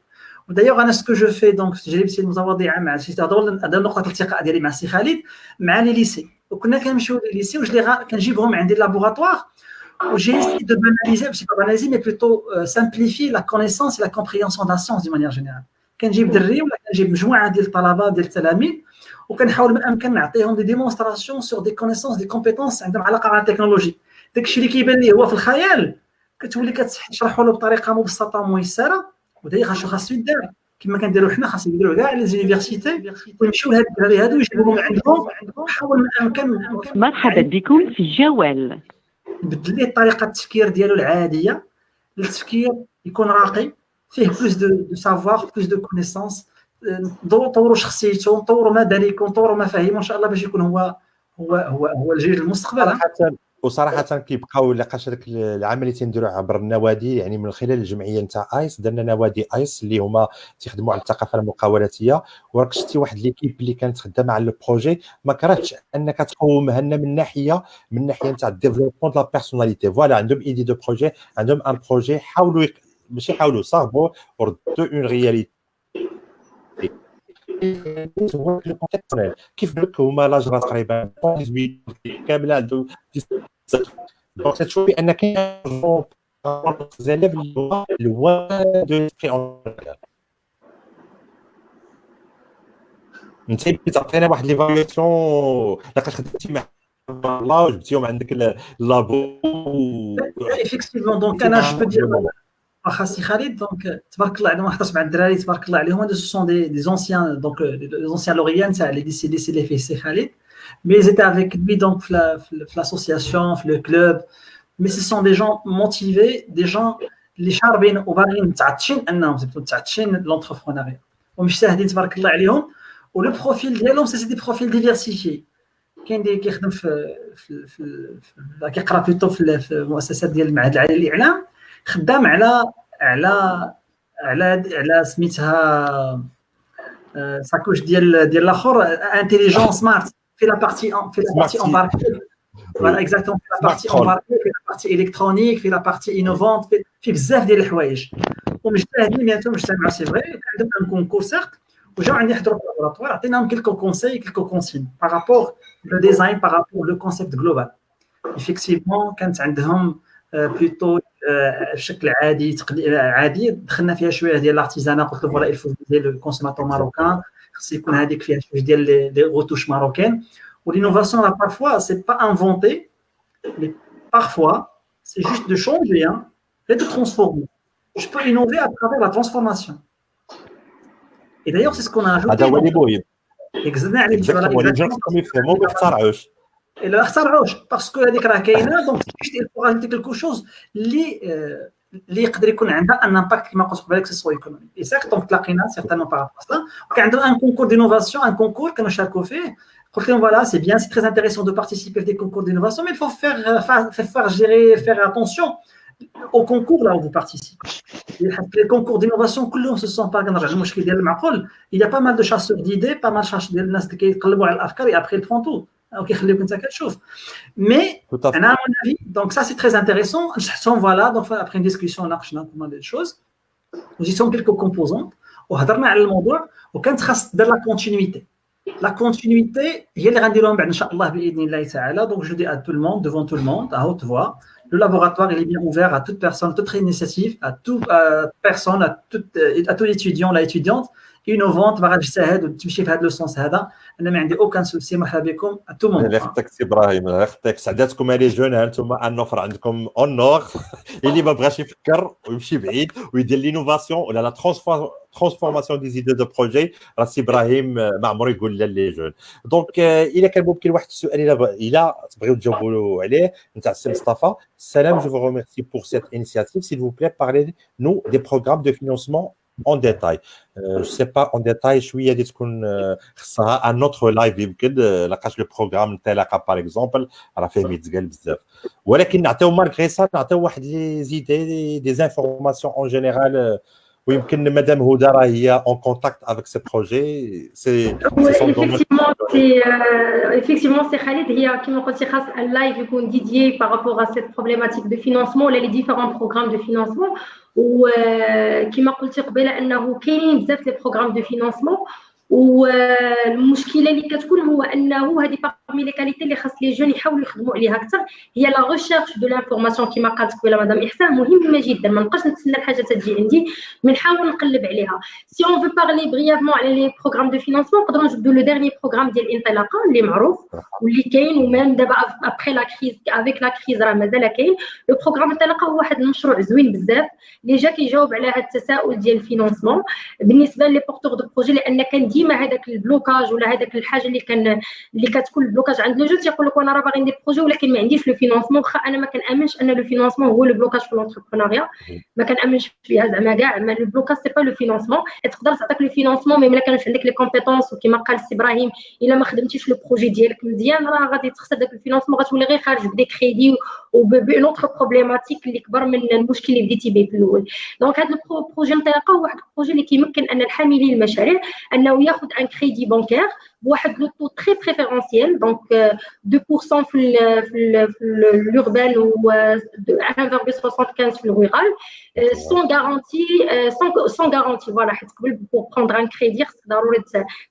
d'ailleurs انا ce que je fais donc تجربتي المتواضعه مع شي هذا نقطه الالتقاء ديالي مع سي خالد مع لي lycée وكنا كنمشيو لي lycée كنجيبهم عندي لابوغاتوار j'ai essayé de banaliser, c'est pas banaliser, mais plutôt simplifier la connaissance et la compréhension de la science d'une manière générale. كنجيب دري ولا كنجيب مجموعه ديال الطلبه ديال التلاميذ وكنحاول بالامكان نعطيهم دي ديمونستراسيون سور دي كونيسونس دي كومبيتونس عندهم علاقه مع التكنولوجي. داكشي اللي كيبان ليه هو في الخيال كتولي كتشرحوا له بطريقه مبسطه وميسره وداير خاصو يدار كما كنديروا حنا خاص يديروا كاع لي زونيفرسيتي ويمشيو لهاد الدراري هادو يجيبوهم عندهم وحاول بالامكان مرحبا بكم في الجوال نبدل ليه طريقه التفكير ديالو العاديه للتفكير يكون راقي فيه بلوس دو سافوار بلوس دو كونيسونس نطوروا شخصيته نطوروا مداركه نطوروا مفاهيمه ان شاء الله باش يكون هو الجيل المستقبل. وصراحه كيبقاو لقاش هذاك العمل اللي تنديروا عبر النوادي يعني من خلال الجمعيه نتاع ايس درنا نوادي ايس اللي هما تيخدموا على الثقافه المقاولاتيه وراك شتي واحد ليكيب اللي كانت خدامه على البروجي ما كرهتش انك تقومها لنا من ناحيه نتاع الديفلوبمون دو لا بيرسوناليتي فوالا عندهم ايدي دو بروجي عندهم ان بروجي حاولوا ماشي حاولوا صاغبوا وردوا اون رياليتي كيف لك هما لاجرا تقريبا كامله عنده دونك تشوفي ان كاين زالف لو دو انت تعطينا واحد ليفاليوسيون لقاش خدمتي مع الله وجبتيهم عندك اللابو. Effectivement, donc Anna, je peux dire Khassi Khalid, donc تبارك الله عليهم 11 مع الدراري تبارك الله عليهم. Ce sont des anciens, donc les anciens lauréats, ça les décédés c'est les fils Khalid, mais ils étaient avec lui donc l'association, le club. Mais ce sont des gens motivés, des gens اللي شاربين وباغيين متعطشين انهم يبقوا متعطشين لونتربرونيا ومجتهدين تبارك الله عليهم. ولو بروفيل ديالهم سي دي بروفيل ديفيرسيفي. كاين اللي كيخدم في كيقرا بلوتو في المؤسسات ديال المعهد العالي للاعلام، خدام على سميتها ساكوش ديال الاخر انتيليجون سمارت في لا بارتي امباركي. Voilà, exactement. La partie embarquée, la partie électronique, la partie innovante, في بزاف ديال الحوايج. ومجتهدين بيناتهم مجتمع سي فري. عندهم ان كونكور سيرت وجاو عندي يحضروا في اللابوراتوار، عطيناهم كيلكو كونساي كيلكو كونسين بارابور لو ديزاين بارابور لو كونسيبت جلوبال. ايفيكتيفمون كانت عندهم بلوتو بشكل عادي دخلنا فيها شويه ديال الارتيزانا. قلت له فوالا الفو ديال الكونسوماتور ماروكان خص يكون هذيك فيها شويه ديال لي غوتوش ماروكان. L'innovation, là, parfois, c'est pas inventé, mais parfois, c'est juste de changer et de transformer. Je peux innover à travers la transformation. Et d'ailleurs, c'est ce qu'on a ajouté. Exactement. Les gens comme ils font, et le اخترعوش parce que هذيك راه كاينه. donc il faut rajouter quelque chose اللي يقدر يكون عندها ان امباكت كما قلت قبل لك سو ايكونومي. اي سيرت دونك تلاقينا سيرتانمون بارابور لا. وكان عندهم ان كونكور دينوفاسيون، ان كونكور كانوا شاركوا فيه. قلت لهم voilà, c'est bien, c'est très intéressant de participer à des concours d'innovation, mais il faut faire attention au concours là où vous participez. Les concours d'innovation, كلهم ce sont pas كنرجع للمشكل ديال المعقول. Il y a pas mal de chasseurs d'idées, pas mal de الناس اللي كيقلبوا على الافكار et après ils prennent tout. OK, خليك انت كتشوف. Mais à mon avis, donc ça c'est très intéressant. Voilà, donc après une discussion ناقشنا pas mal de choses. Nous y sommes quelques composantes وهضرنا على الموضوع وكانت خاص دير لا كونتينيتي. La continuité, il y a les rendez-vous, Inch'Allah, donc je dis à tout le monde, devant tout le monde, à haute voix, le laboratoire il est bien ouvert à toute personne, toute initiative, à toute personne, à tout étudiant, la étudiante, innovante, تمشي في هذا السونس هذا. انا ما عندي aucun souci. مرحبا بكم à tout le monde. يختك سي ابراهيم، يختك سعداتكم لي جون. انتم النفر عندكم اونور اللي ما بغاش يفكر ويمشي بعيد ويدير لينوفاسيون ولا لا ترانسفورماسيون دي زيدي دو بروجي. راه سي ابراهيم ما عمره يقول لا لي جون. دونك الا كان ممكن واحد السؤال الا تبغيو تجاوبوا عليه نتاع السي مصطفى. سلام، جو vous remercie pour cette initiative. S'il vous plaît, parlez-nous des programmes de financement en détail. Je sais pas en détail شويه دي تكون خصها ان اوتر لايف يمكن لقاش لو بروغرام نتاعك باغ اكزومبل راه فيه يتقال بزاف، ولكن نعطيو مارغري سا نعطيو واحد لي زيدي دي زانفورماسيون اون جينيرال. ويمكن مدام هدى راه هي اون كونتاكت افيك سي بروجي. سي effectivement c'est Khalid. هي كما قلتي خاص اللايف يكون ديديي بارابور à cette problématique de financement ولا les différents programmes de financement. وكما قلتي قبيله انه كاينين بزاف لي بروغرام دو فينانسمون. والمشكله اللي كتكون هو انه هذه بارمي لي كاليتي اللي خاص لي جون يحاولوا يخدموا عليها اكثر هي لا ريشيرش دو لانفورماسيون. كما قالت قبيله مدام احسان مهمه جدا، ما نبقاش نتسنى الحاجه تجي عندي، من نحاول نقلب عليها. سي اون فو بارلي بريفمون على لي بروغرام دو فينانسمون نقدروا نجبدوا لو ديرني بروغرام ديال الانطلاقه اللي معروف واللي كاين ومام دابا ابري لا كريز افيك لا كريز راه مازال كاين. لو بروغرام الانطلاقه هو واحد المشروع زوين بزاف اللي جا كيجاوب على هذا التساؤل ديال الفينانسمون بالنسبه لي بورتور دو بروجي، لان كان ديما هذاك البلوكاج ولا هذاك الحاجه اللي كتكون البلوكاج عند لو جو تيقول لك انا راه باغي ندير بروجي ولكن ما عنديش لو فينانسمون. واخا انا ما كنامنش ان لو فينانسمون هو لو بلوكاج في لونتربرونيا، ما كنامنش فيها زعما كاع. ما لو بلوكاج سي با لو فينانسمون. تقدر تعطيك لو فينانسمون مي ما كانش عندك لي كومبيتونس. وكما قال سي ابراهيم الا ما خدمتيش لو بروجي ديالك مزيان راه غادي تخسر داك الفينانسمون، غتولي غير خارج بدي كريدي وبون اوتر بروبليماتيك اللي كبر من المشكل اللي بديتي به في الاول. دونك هذا البروجي انطلاقه هو واحد البروجي اللي كيمكن ان الحاملين المشاريع انه ياخذ ان كريدي بانكير بواحد لو طو تري بريفيرونسيال. دونك 2% في l'urbain و 1,75 في الرورال sans garantie. Voilà, حيت قبل pour prendre un crédit خصك ضروري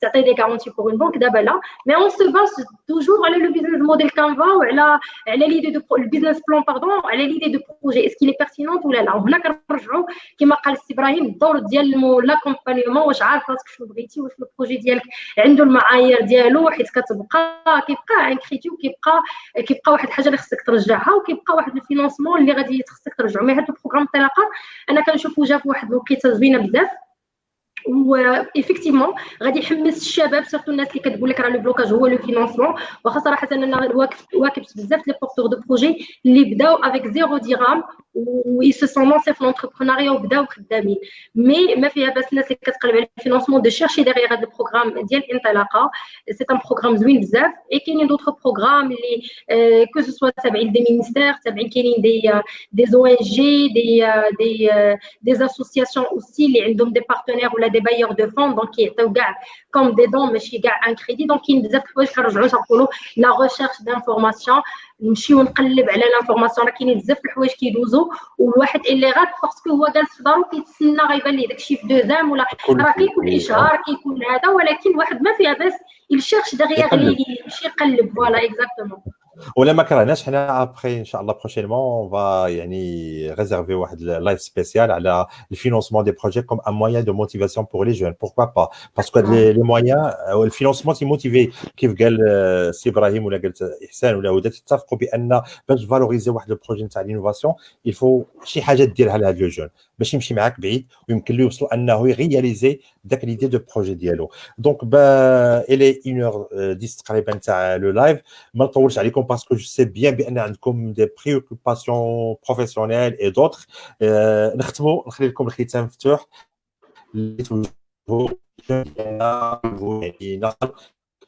تعطي des garanties pour une banque. دابا لا، mais on se base toujours على le business model Canva وعلى l'idée de le business plan pardon على l'idée de projet est-ce qu'il est pertinent ولا لا. وهنا كنرجعوا كما قال السي ابراهيم الدور ديال لاكومبانيمون. واش عارف راسك شنو بغيتي، واش البروجي ديالك عنده المعايير المعايير ديالو، حيت كيبقى ان كريدي، كيبقى واحد الحاجه اللي خصك ترجعها، وكيبقى واحد الفينونسمون اللي غادي خصك ترجعو. مي هذا البروغرام الانطلاقه انا كنشوفو جا في واحد الوقيته زوينه بزاف، و ايفيكتيفمون غادي يحمس الشباب، سيرتو الناس اللي كتقول لك راه لو بلوكاج هو لو فينونسمون. واخا صراحه انا واكبت بزاف لي بورتور دو بروجي اللي بداو افيك زيرو درهم و سو سون لونسي في لونتربرونيا وبداو خدامين. مي ما فيها باس الناس اللي كتقلب على الفينونسمون دو شيرشي ديغيغ هذا البروغرام ديال الانطلاقه. سي ان بروغرام زوين بزاف. اي كاينين دوطخ بروغرام اللي كو سو سوا تابعين دي مينيستير، تابعين كاينين دي او ان جي، دي اسوسياسيون اوسي اللي عندهم دي بارتنير ولا دي بايور دو فون، دونك كيعطيو كاع كوم دي دون ماشي كاع ان كريدي. دونك كاين بزاف د الحوايج كنرجعوا نقولوا لا ريشيرش دانفورماسيون، نمشيو نقلب على لانفورماسيون. راه كاينين بزاف د الحوايج كيدوزوا والواحد اللي غاد باسكو هو جالس في دارو كيتسنى غيبان ليه داكشي في دوزام، ولا راه كيكون اشهار كيكون هذا، ولكن واحد ما فيها باس يشيرش دغيغ اللي يمشي يقلب. فوالا اكزاكتومون. ولا ما كرهناش حنا ابخي ان شاء الله بروشينمون اون فا يعني ريزيرفي واحد لايف سبيسيال على الفينونسمون دي بروجي كوم ان موين دو موتيفاسيون بور لي جون. بوركوا با باسكو لي مويان الفينونسمون تيموتيفي كيف قال سي ابراهيم ولا قالت احسان ولا هدى، تتفقوا بان باش فالوريزي واحد البروجي نتاع لينوفاسيون يلفو شي حاجه ديرها لهذا لو جون باش يمشي معاك بعيد ويمكن له يوصلوا انه يرياليزي داك ليدي دو بروجي ديالو. دونك الي 1h10 تقريبا تاع لو لايف، ما نطولش عليكم باسكو جو سي بيان بان عندكم دي بريوكوباسيون بروفيسيونيل اي دوطخ. نختموا، نخلي لكم الختام مفتوح اللي توجهوا يعني نقل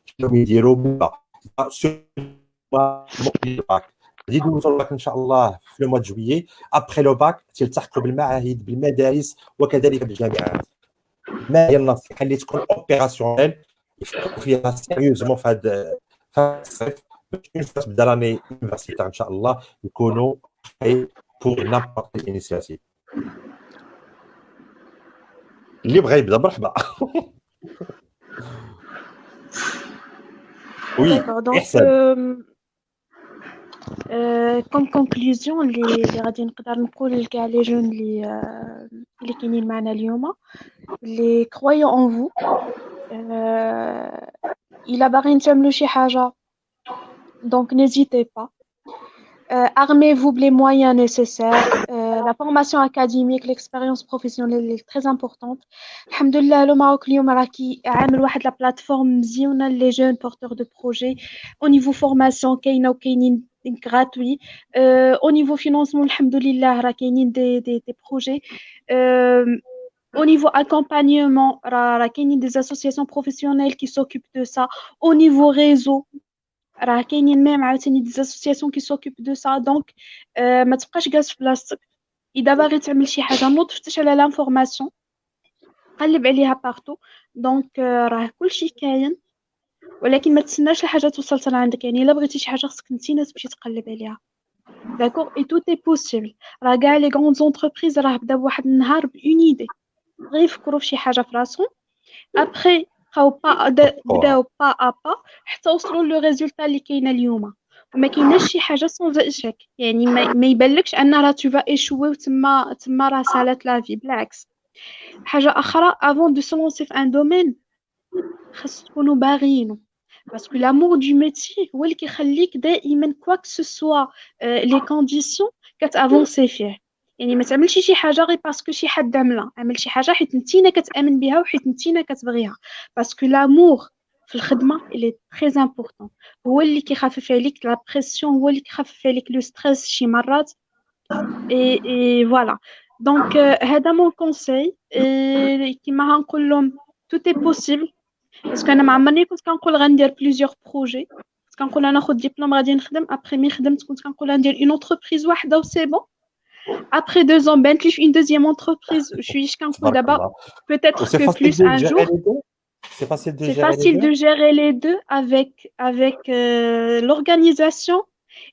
شنو يديروا غادي يدوزوا الباك ان شاء الله في لو موا جويي. ابخي لو باك تلتحقوا بالمعاهد بالمدارس وكذلك بالجامعات. ما هي النصيحه اللي تكون اوبيراسيونيل يفكروا فيها سيريوزمون في هذا الصيف باش تبدا راني يونيفرسيتير ان شاء الله يكونوا خير بور نابورت انيسياتيف؟ اللي بغى يبدا مرحبا. وي احسن. كوم كونكلوزيون اللي غادي نقدر نقول لكاع لي جون اللي كاينين معنا اليوم، اللي كرويو اون فو، الا باغيين تعملوا شي حاجه دونك n'hésitez pas. Armez-vous les moyens nécessaires. La formation académique, l'expérience professionnelle est très importante. Alhamdoulilah, le Maroc اليوم راه كيعمل واحد لا بلاتفورم مزيونه لي جون بورتور دو بروجي. au niveau formation كاينه وكاينين gratuit. au niveau financement alhamdoulilah راه كاينين des projets. au niveau accompagnement راه كاينين des associations professionnelles qui s'occupent de ça. au niveau réseau راه كاينين ميم عاوتاني دي اسوسياسيون كي سوكوب دو سا. دونك ما تبقاش جالس في بلاصتك. اذا باغي تعمل شي حاجه نوض فتش على لانفورماسيون، قلب عليها بارتو. دونك راه كلشي كاين، ولكن ما تسناش الحاجه توصل حتى عندك. يعني الا بغيتي شي حاجه خصك انت تمشي تقلب عليها. داكور اي تو اي بوسيبل. راه كاع لي غروند زونتربريز راه بداو بواحد النهار بأون ايدي، غير يفكروا في شي حاجه في راسهم، ابخي بداو با ا با حتى وصلوا لو ريزولتا اللي كاينه اليوم. وما كايناش شي حاجه سون اشاك، يعني ما يبانلكش ان راه تو فا ايشوي وتما راه سالات لا في. بالعكس، حاجه اخرى افون دو سونسي في ان دومين خاص تكونوا باغيينو، باسكو لامور دو ميتي هو اللي كيخليك دائما كواك سو سوا لي كونديسيون كتافونسي فيه. يعني ما تعملش شي حاجه غير باسكو شي حد عملها، عمل شي حاجه حيت نتينا كتامن بها وحيت نتينا كتبغيها. باسكو لامور في الخدمه اللي تري امبورطون، هو اللي كيخفف عليك لا بريسيون، هو اللي كيخفف عليك لو ستريس شي مرات. اي فوالا. دونك هذا مون كونساي. كيما غنقول لهم تو اي بوسيبل، باسكو انا ما عمرني كنت كنقول غندير بليزيور بروجي. كنت كنقول انا ناخذ ديبلوم غادي نخدم، ابري مي خدمت كنت كنقول غندير اون انتربريز واحده و سي بون. Après 2 ans, ben, une deuxième entreprise. Je suis d'abord. Peut-être que plus un jour. C'est facile de gérer les deux avec l'organisation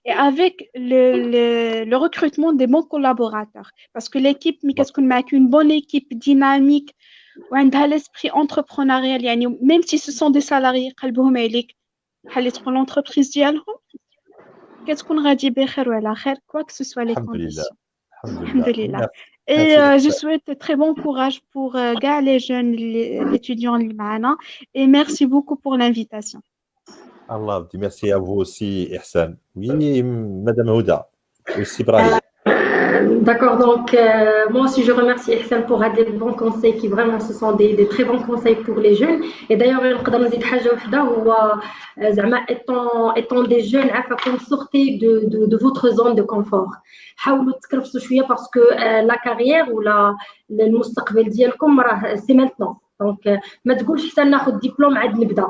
et avec le recrutement des bons collaborateurs. Parce que l'équipe, une bonne équipe dynamique, وعندها l'esprit entrepreneurial. يعني même si ce sont des salariés, قلبهم عليك حالي تكون l'entreprise ديالهم كتكون غادي بخير وعلى خير، quoi que ce soit les conditions. Alhamdulillah. Et Merci. je souhaite très bon courage pour gars, les jeunes, les étudiants Limana. Et merci beaucoup pour l'invitation. Allah, merci à vous aussi, Ihsan. Oui, Madame Houda, aussi Brahim. D'accord, donc moi aussi je remercie Ihsan pour des bons conseils qui vraiment ce sont des très bons conseils pour les jeunes. Et d'ailleurs نقدر نزيد حاجه وحده هو زعما étant des jeunes عافاكم sortez de votre zone de confort. حاولوا تكرفسوا شويه باسكو لا كارير ولا المستقبل ديالكم راه سي مانتنون. دونك ما تقولش حتى ناخذ دبلوم عاد نبدا.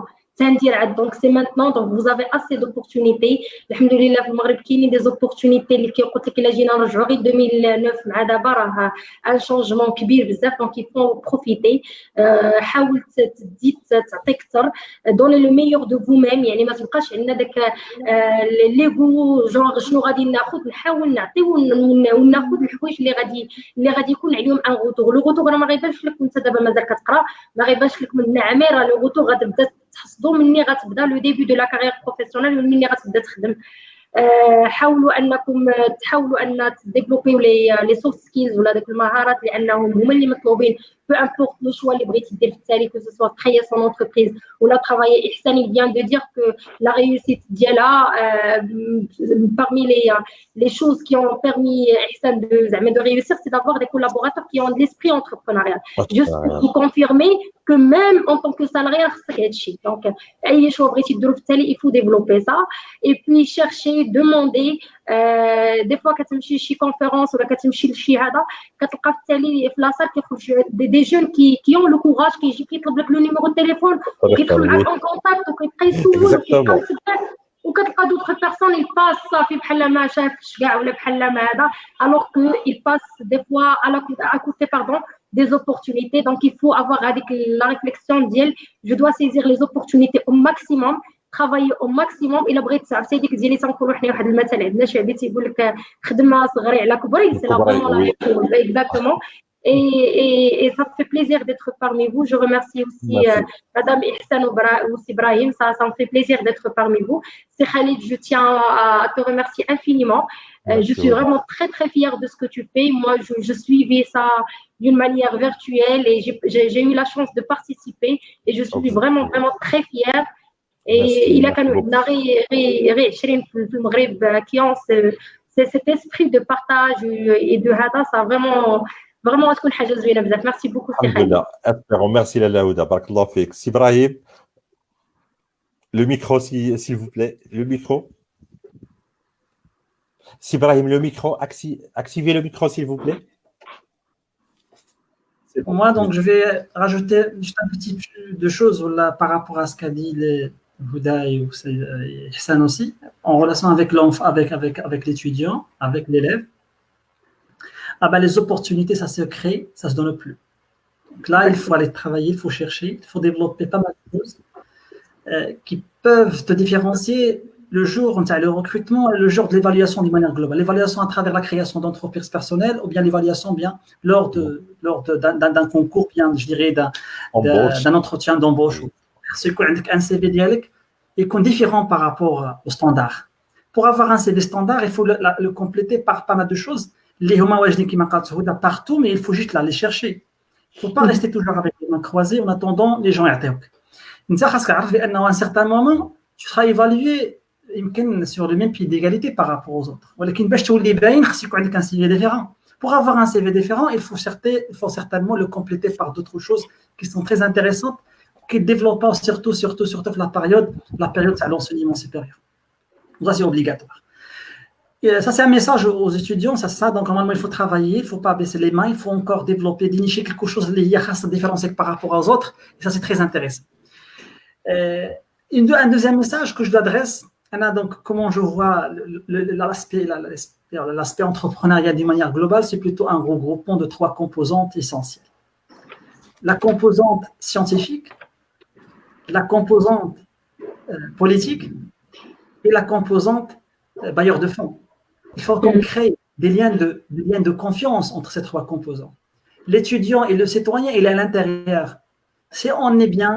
Donc c'est maintenant, donc vous avez assez d'opportunités. Alhamdoulilah, في المغرب كاينين des opportunités اللي قلت لك الا جينا نرجعوا غير 2009 مع دابا راه ان شونجمون كبير بزاف دونك يفون بروفيتي. حاول تزيد تعطي اكثر دوني لو ميور دو فو ميم يعني ما تبقاش عندنا داك ليغو جونغ شنو غادي ناخذ نحاول نعطيو وناخذ الحوايج اللي غادي يكون عليهم ان غوتور. لو غوتور راه ما غيبانش لك وانت دابا مازال كتقرا ما غيبانش لك من عامره لو غوتور غتبدا تحصدوا مني غتبدا لو ديبي دو لا كارير بروفيسيونيل مني غتبدا تخدم. حاولوا انكم تحاولوا ان تديفلوبيو لي سوفت سكيلز ولا داك المهارات لانهم هما اللي مطلوبين peu importe le choix اللي بغيتي دير في التالي que ce soit créer son entreprise ou la travailler. Ihsan il vient de dire que la réussite ديالها parmi les choses qui ont permis Ihsan de réussir c'est d'avoir des collaborateurs qui ont de l'esprit entrepreneurial. Juste pour vous confirmer que même en tant que salarié خصك هادشي. Donc اي شو بغيتي ديرو في التالي il faut développer ça et puis chercher demander des fois كتمشي شي conférence ولا كتمشي لشي هذا كتلقى في التالي في لاصال كيخرج des jeunes qui ont le courage كيجي كيطلب لك لو نيميرو تليفون كيدخل معاك en contact وكيبقى يسول وكتلقى دوطخ بيرسون il passe صافي بحال ما شافش كاع ولا بحال ما هذا alors que il passe des fois à côté pardon des opportunités. Donc il faut avoir avec la réflexion ديال je dois saisir les opportunités au maximum travailler au maximum. الا بغيت تعرف ديك ديالي تنقولوا حنا واحد المثل عندنا شعبي تيقول لك خدمه صغري على كبري سي لا بون exactement. Et ça me fait plaisir d'être parmi vous. Je remercie aussi Madame Ihsan ou Ibrahim. Ça me fait plaisir d'être parmi vous. C'est Khalid, je tiens à te remercier infiniment. Je suis vraiment très très fière de ce que tu fais. Moi, je suivais ça d'une manière virtuelle et j'ai eu la chance de participer et je suis vraiment très fière. Et il a كانوا عندنا غير 20 في المغرب qui ont cet esprit de partage et de هذا ça vraiment تكون حاجه زوينه بزاف. Merci beaucoup سي خالد. Merci Lalla Houda, barakallah fik. Si Brahim, le micro s'il vous plaît, le micro. Si Brahim, le micro, activez le micro s'il vous plaît. Pour moi, donc je vais rajouter juste un petit peu de choses là, par rapport à ce qu'a dit Houda et Ihsan aussi, en relation avec l'étudiant, avec l'élève. Ah ben, les opportunités, ça se crée, ça se donne plus. Donc là, il faut aller travailler, il faut chercher, il faut développer pas mal de choses qui peuvent te différencier le jour le recrutement et le jour de l'évaluation d'une manière globale. L'évaluation à travers la création d'entreprises personnelles ou bien l'évaluation bien lors d'un concours, bien, je dirais d'un entretien d'embauche. C'est qu'un CV dialogue est différent par rapport au standard. Pour avoir un CV standard, il faut le compléter par pas mal de choses. Les hommes qui m'ont partout, mais il faut juste aller chercher. Il ne faut pas rester toujours avec les mains croisées en attendant les gens يعطيوك. انت خاصك تعرف بأنه à un certain moment tu seras évalué يمكن sur le même pied d'égalité par rapport aux autres. ولكن باش تولي باين خاص يكون عندك un CV différent. Pour avoir un CV différent, il faut certainement le compléter par d'autres choses qui sont très intéressantes, qui développent surtout la période de l'enseignement supérieur. Ça c'est obligatoire. Et ça, c'est un message aux étudiants, ça. Donc, normalement, il faut travailler, il ne faut pas baisser les mains, il faut encore développer, dénicher quelque chose qui est différencié par rapport aux autres. Et ça, c'est très intéressant. Un deuxième message que je l'adresse, donc, comment je vois l'aspect entrepreneurial d'une manière globale, c'est plutôt un regroupement de 3 composantes essentielles. La composante scientifique, la composante politique et la composante bailleur de fonds. Il faut qu'on crée des liens de confiance entre ces 3 composants. L'étudiant et le citoyen, il est à l'intérieur. Si on est bien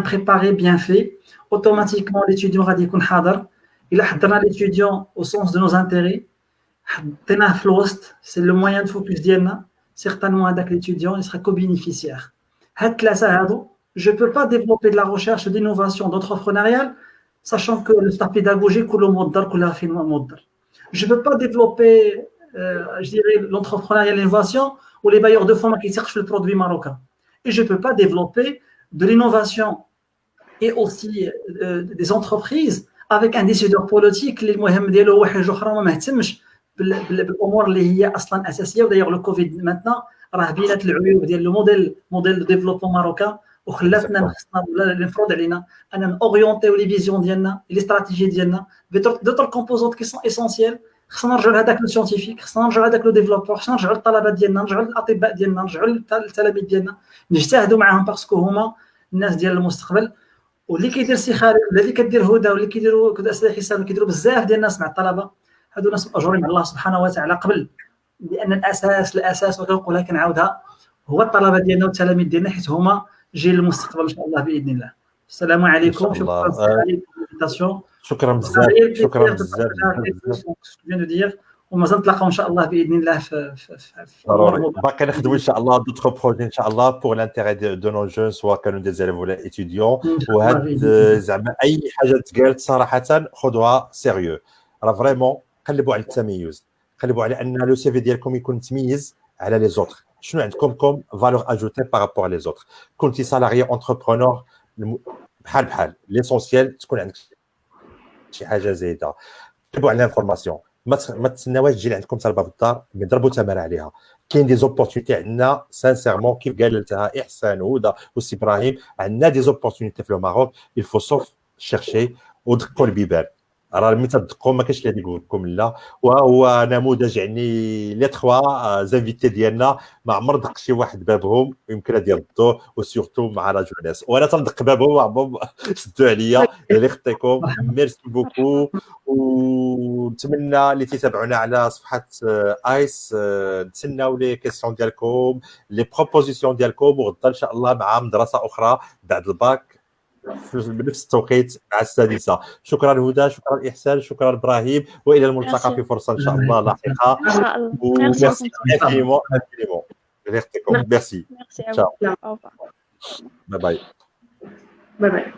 préparé, bien fait, automatiquement l'étudiant radikun hadar, il a l'étudiant au sens de nos intérêts, حطيناه في الوسط سي لو موان دو فوكس ديالنا سيغتانمون هذاك ليتيديون يسرا كو بينيفيسيير. هاد الثلاثه هادو جو بو با ديفلوبي de la recherche d'innovation d'entrepreneurial sachant que le staff pédagogique كله مودر كلها في مودر. Je ne peux pas développer je dirais l'entrepreneuriat et l'innovation ou les bailleurs de fonds qui cherchent le produit marocain. Et je ne peux pas développer de l'innovation et aussi des entreprises avec un décideur politique اللي المهم ديالو واحد جوج اخرى ما مهتمش بالامور اللي هي اصلا اساسيه. ودايوغ لو كوفيد ماتنا راه بينات العيوب ديال لو موديل دو ديفلوبمون ماروكان وخلاتنا خصنا ولا المفروض علينا ان اورينتيو لي فيزيون ديالنا لي استراتيجي ديالنا دوطر كومبوزونت كي سون اسونسييل. خصنا نرجعوا لهذاك لو سيانتيفيك، خصنا نرجعوا لهذاك لو ديفلوبور، خصنا نرجعوا للطلبه ديالنا، نرجعوا للاطباء ديالنا، نرجعوا للتلاميذ ديالنا، نجتهدوا معاهم باسكو هما الناس ديال المستقبل. واللي كيدير سي خالد ولا اللي كدير هدى واللي كيديروا كذا اسئله حساب كيديروا بزاف ديال الناس مع الطلبه هادو ناس ماجورين مع الله سبحانه وتعالى قبل، لان الاساس وكنقولها كنعاودها هو الطلبه ديالنا والتلاميذ ديالنا حيت هما جيل المستقبل ان شاء الله باذن الله. السلام عليكم. شكرا بزاف. شكرا بزاف. ومازال نتلاقاو ان شاء الله باذن الله في باقي نخدموا ان شاء الله دوطخ بروجي ان شاء الله بور لانتيغي دو نو جون سواء كانوا دي زيليف ولا ايتيديون. وهاد زعما اي حاجه تقالت صراحه خذوها سيريو. راه فريمون قلبوا على التميز، قلبوا على ان لو سي في ديالكم يكون متميز على لي زوتر. شنو عندكم كوم فالور اجوتي بارابور لي زوتر؟ كنتي سالاريي اونتربرونور بحال ليسونسيال تكون عندك شي حاجه زايده. قلبوا على الانفورماسيون، ما تسناوش تجي عندكم طلبه في الدار نضربوا تمر عليها. كاين دي زوبورتونيتي عندنا سانسيرمون كيف قال لها احسان وهدى وسي ابراهيم، عندنا دي زوبورتونيتي في الماروك الفو سوف شيرشي ودقوا البيبان. راه ملي تدقوا ما كاينش اللي يقول لكم لا. وهو نموذج يعني لي تخوا زانفيتي ديالنا ما عمر دق شي واحد بابهم يمكن غادي يردوه وسورتو مع لا جونيس. وانا تندق بابهم عمهم سدوا عليا اللي خطيكم. ميرسي بوكو ونتمنى اللي تتابعونا على صفحه ايس نتسناو لي كيسيون ديالكم لي بروبوزيسيون ديالكم. وغدا ان شاء الله مع مدرسه اخرى بعد الباك بنفس التوقيت مع السادسه. شكرا هدى، شكرا احسان، شكرا ابراهيم، والى الملتقى في فرصه ان شاء الله لاحقه. ان شاء الله. ميرسي انفينيمون ميرسي. ميرسي. باي باي. باي باي.